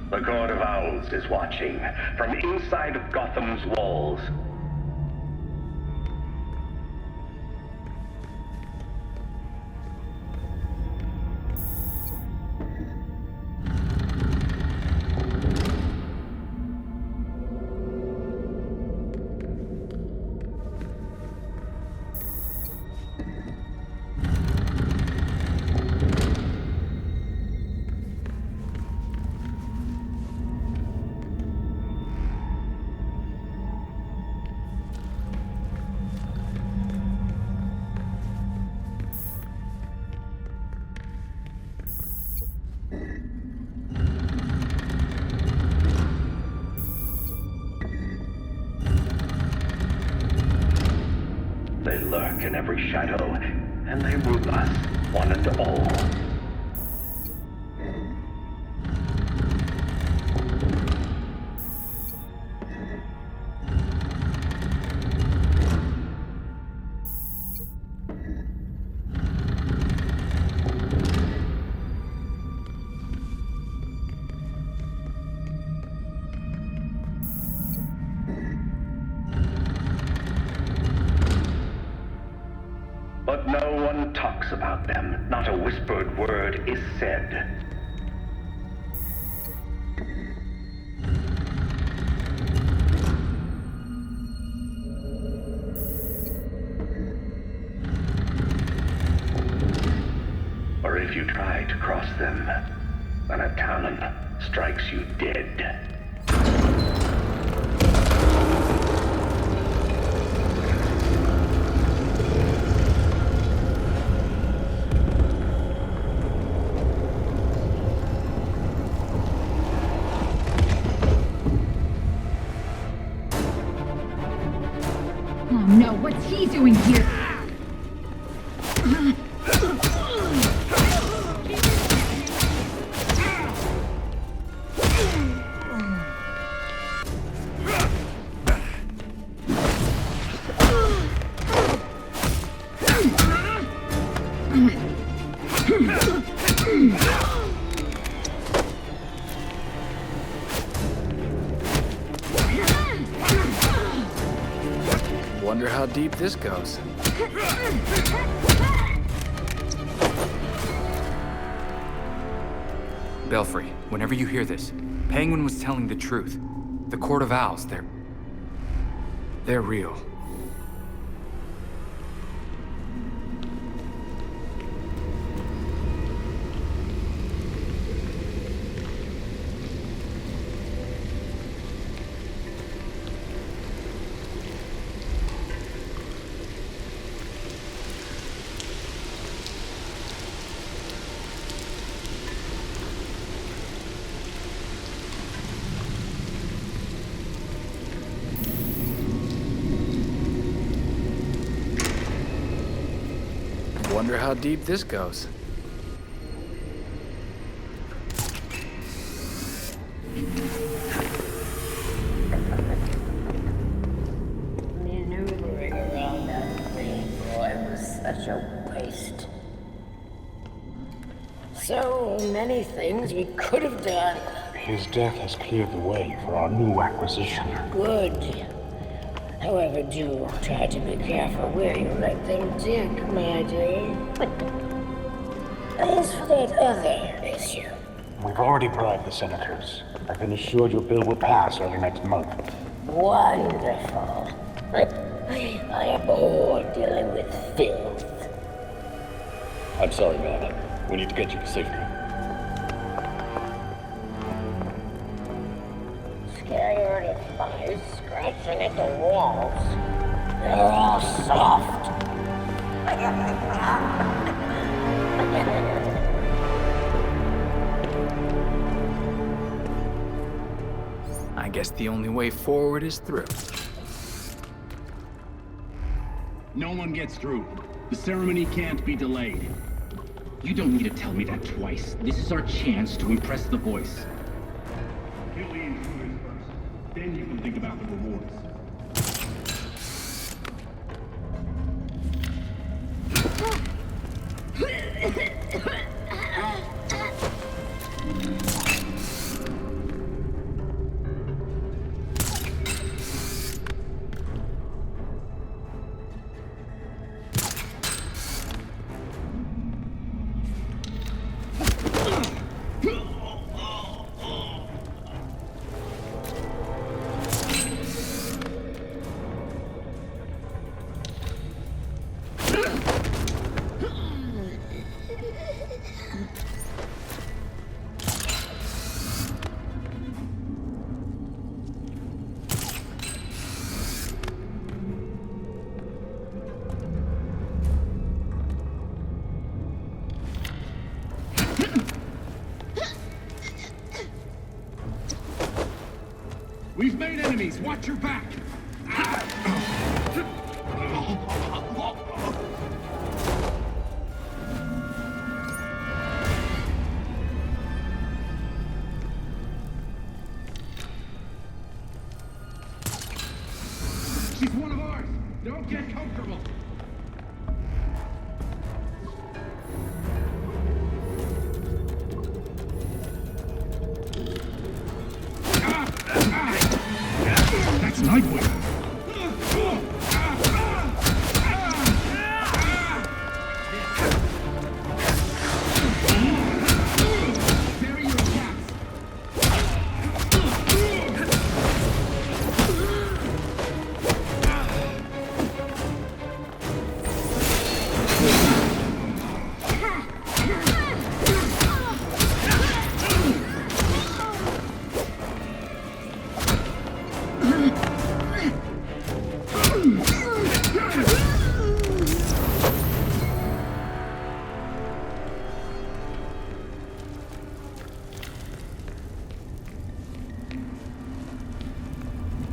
The Court of Owls is watching from inside of Gotham's walls. They lurk in every shadow, and they rule us, one and all. But no one talks about them. Not a whispered word is said. Or if you try to cross them, then a talon strikes you dead. Oh no, what's he doing here? Wonder how deep this goes. Belfry, whenever you hear this, Penguin was telling the truth. The Court of Owls, they're real. Wonder how deep this goes. Maneuvering around that thing, boy, was such a waste. So many things we could have done. His death has cleared the way for our new acquisition. Good. However, do try to be careful where you let them dig, my dear. As for that other issue... We've already bribed the senators. I've been assured your bill will pass early next month. Wonderful. I abhor dealing with filth. I'm sorry, man. We need to get you to safety. Scared of flies scratching at the walls. They're all soft. I guess the only way forward is through. No one gets through. The ceremony can't be delayed. You don't need to tell me that twice. This is our chance to impress the voice. Kill the intruders first. Then you can think about the rewards. We've made enemies. Watch your back. She's one of ours. Don't get comfortable. That's Nightwing. Bury your cats.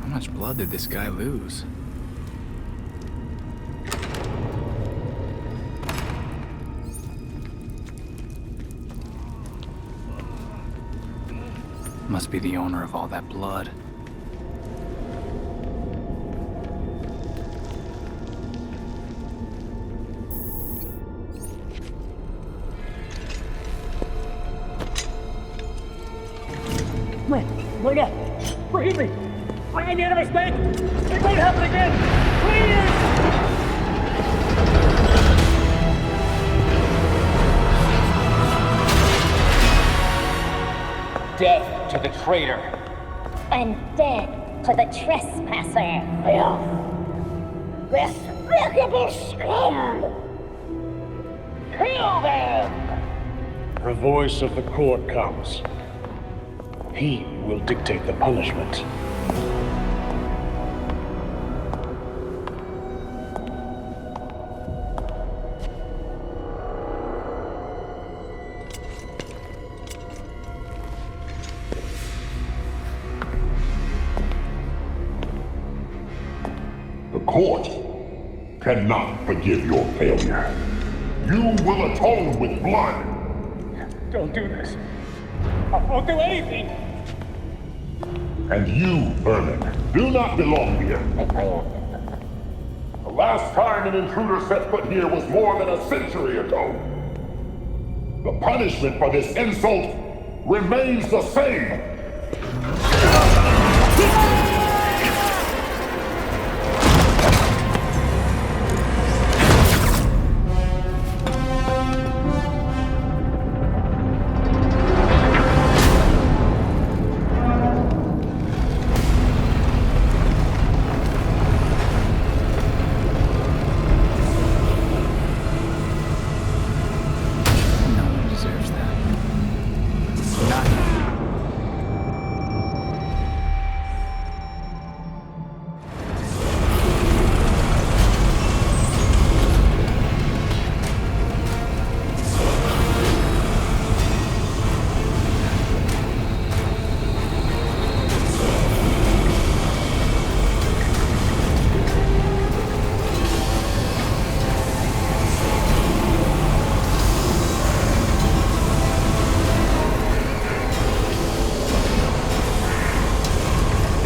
How much blood did this guy lose? Must be the owner of all that blood. Wait up! Forgive me! I made a mistake! It won't happen again! Please! Death to the traitor! And death to the trespasser, filth. Despicable scum! Kill them! The voice of the court comes. He will dictate the punishment. The court cannot forgive your failure. You will atone with blood. Don't do this. I won't do anything! And you, Vermin, do not belong here. The last time an intruder set foot here was more than a century ago. The punishment for this insult remains the same.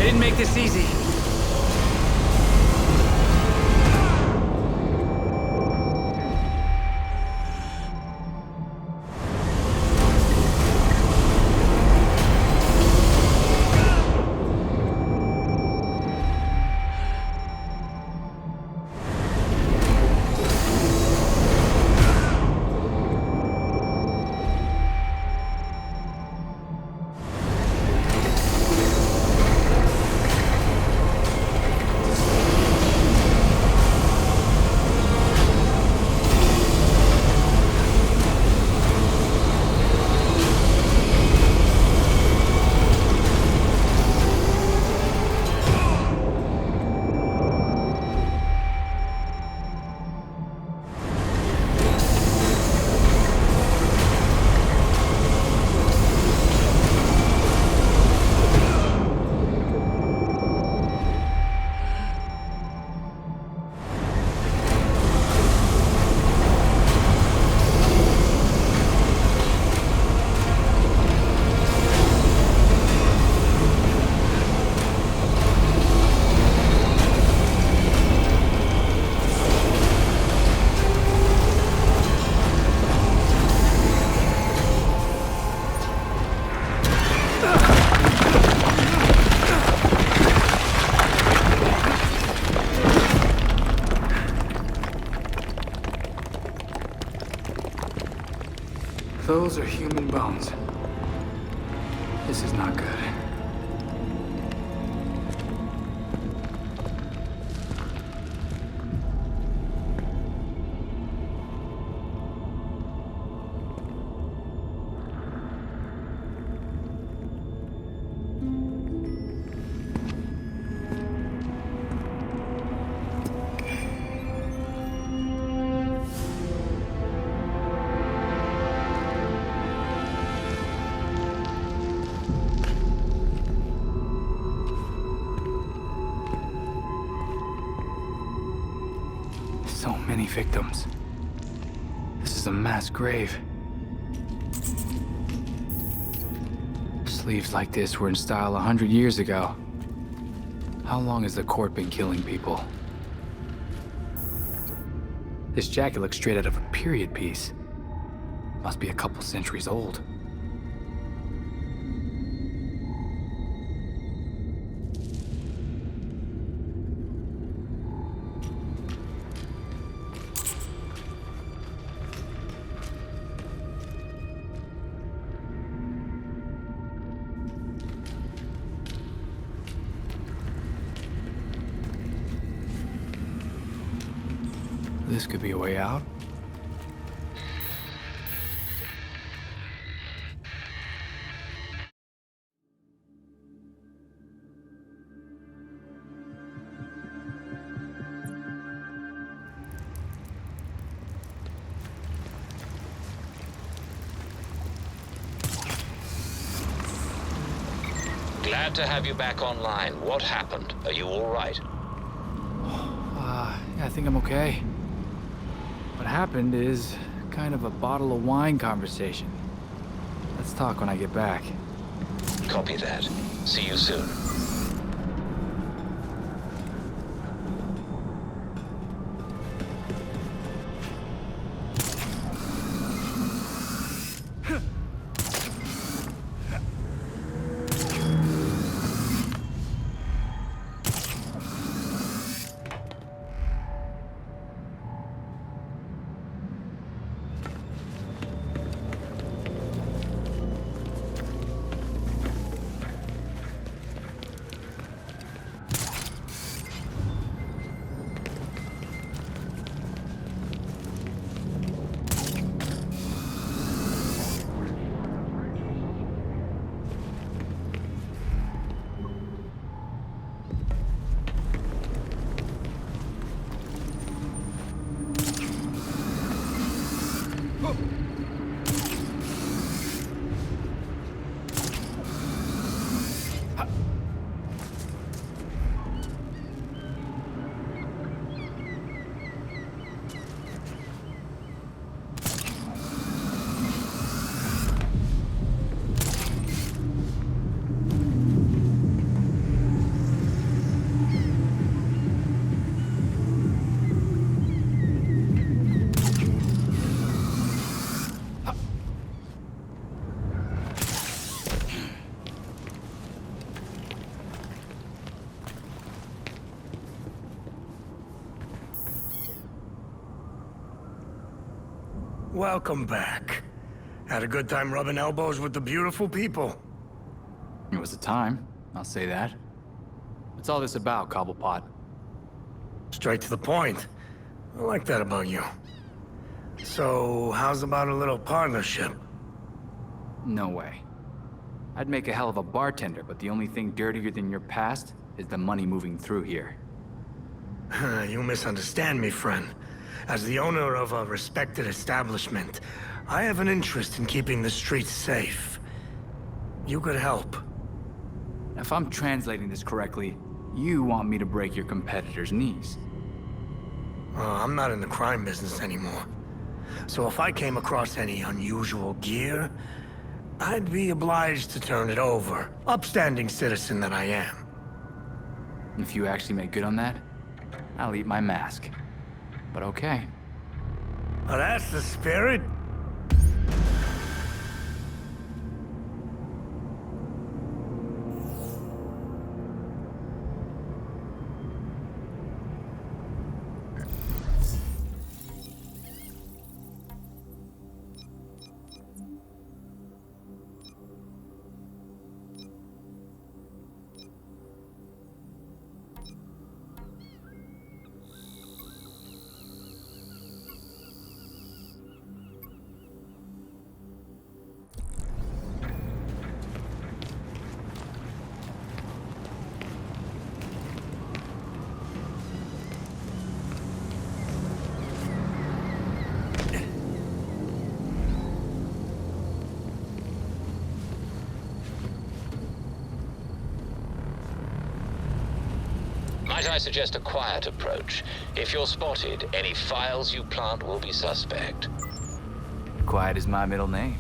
I didn't make this easy. Those are human bones. This is not good. So many victims. This is a mass grave. Sleeves like this were in style 100 years ago. How long has the court been killing people? This jacket looks straight out of a period piece. Must be a couple centuries old. This could be a way out. Glad to have you back online. What happened? Are you all right? Yeah, I think I'm okay. What happened is kind of a bottle of wine conversation. Let's talk when I get back. Copy that. See you soon. Welcome back. Had a good time rubbing elbows with the beautiful people. It was a time, I'll say that. What's all this about, Cobblepot? Straight to the point. I like that about you. So, how's about a little partnership? No way. I'd make a hell of a bartender, but the only thing dirtier than your past is the money moving through here. You misunderstand me, friend. As the owner of a respected establishment, I have an interest in keeping the streets safe. You could help. If I'm translating this correctly, you want me to break your competitor's knees. I'm not in the crime business anymore. So if I came across any unusual gear, I'd be obliged to turn it over. Upstanding citizen that I am. If you actually make good on that, I'll eat my mask. But okay. Well, that's the spirit. Might I suggest a quiet approach? If you're spotted, any files you plant will be suspect. Quiet is my middle name.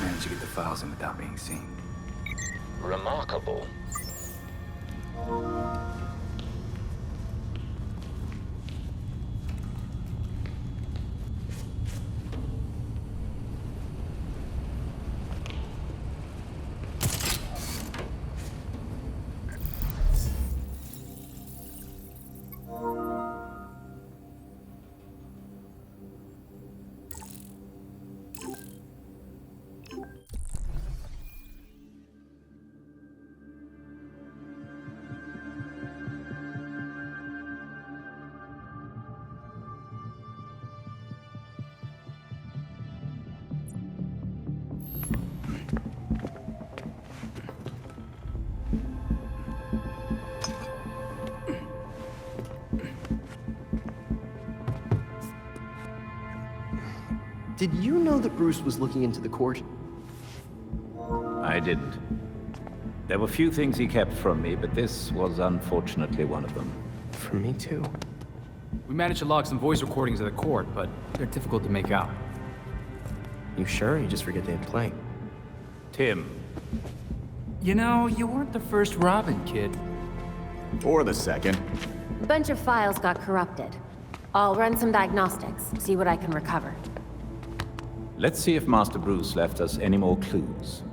Managed to get the files in without being seen. Remarkable. Did you know that Bruce was looking into the court? I didn't. There were few things he kept from me, but this was unfortunately one of them. From me too. We managed to log some voice recordings of the court, but they're difficult to make out. You sure? You just forget they had playing. Tim. You know, you weren't the first Robin, kid. Or the second. A bunch of files got corrupted. I'll run some diagnostics, see what I can recover. Let's see if Master Bruce left us any more clues.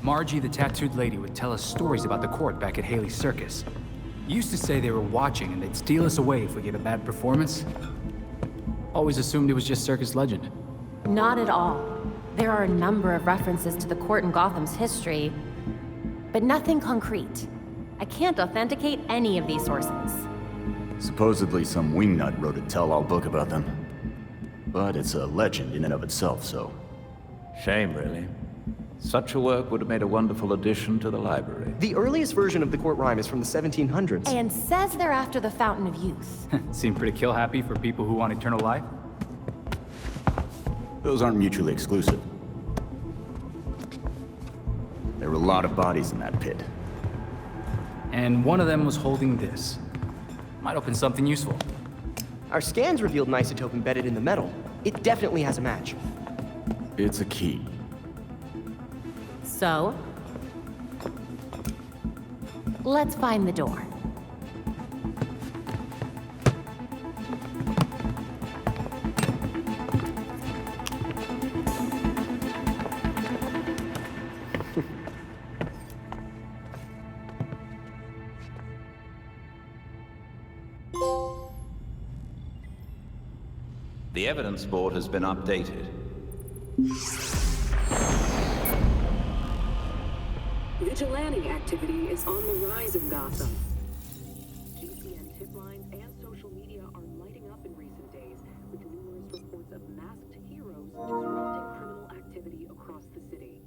Margie, the tattooed lady, would tell us stories about the court back at Haley's Circus. Used to say they were watching and they'd steal us away if we gave a bad performance. Always assumed it was just circus legend. Not at all. There are a number of references to the court in Gotham's history, but nothing concrete. I can't authenticate any of these sources. Supposedly some wingnut wrote a tell-all book about them. But it's a legend in and of itself, so... Shame, really. Such a work would have made a wonderful addition to the library. The earliest version of the court rhyme is from the 1700s. And says they're after the Fountain of Youth. Seem pretty kill-happy for people who want eternal life? Those aren't mutually exclusive. There were a lot of bodies in that pit. And one of them was holding this. Might open something useful. Our scans revealed an isotope embedded in the metal. It definitely has a match. It's a key. So? Let's find the door. The evidence board has been updated. Vigilante activity is on the rise in Gotham. GCN tip lines and social media are lighting up in recent days, with numerous reports of masked heroes disrupting criminal activity across the city.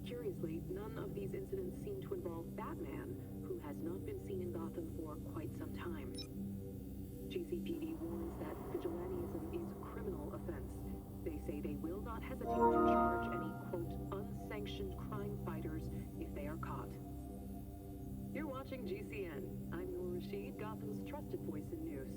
Curiously, none of these incidents seem to involve Batman, who has not been seen in Gotham for quite some time. GCPD warns that vigilantism is a criminal offense. They say they will not hesitate to charge any, quote, unsanctioned crime fighters if they are caught. You're watching GCN. I'm Noor Rashid, Gotham's trusted voice in news.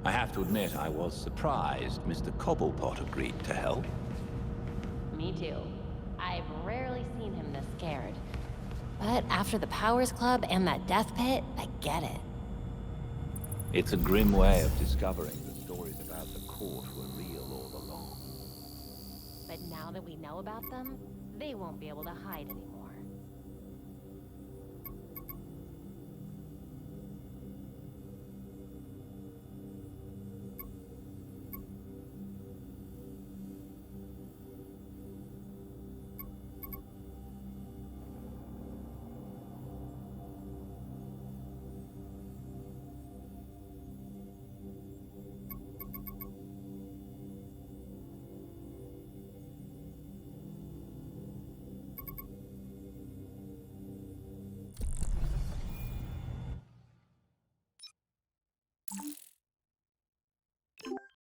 I have to admit, I was surprised Mr. Cobblepot agreed to help. Me too. I've rarely seen him this scared. But after the Powers Club and that death pit, I get it. It's a grim way of discovering the stories about the court were real all along. But now that we know about them, they won't be able to hide anymore.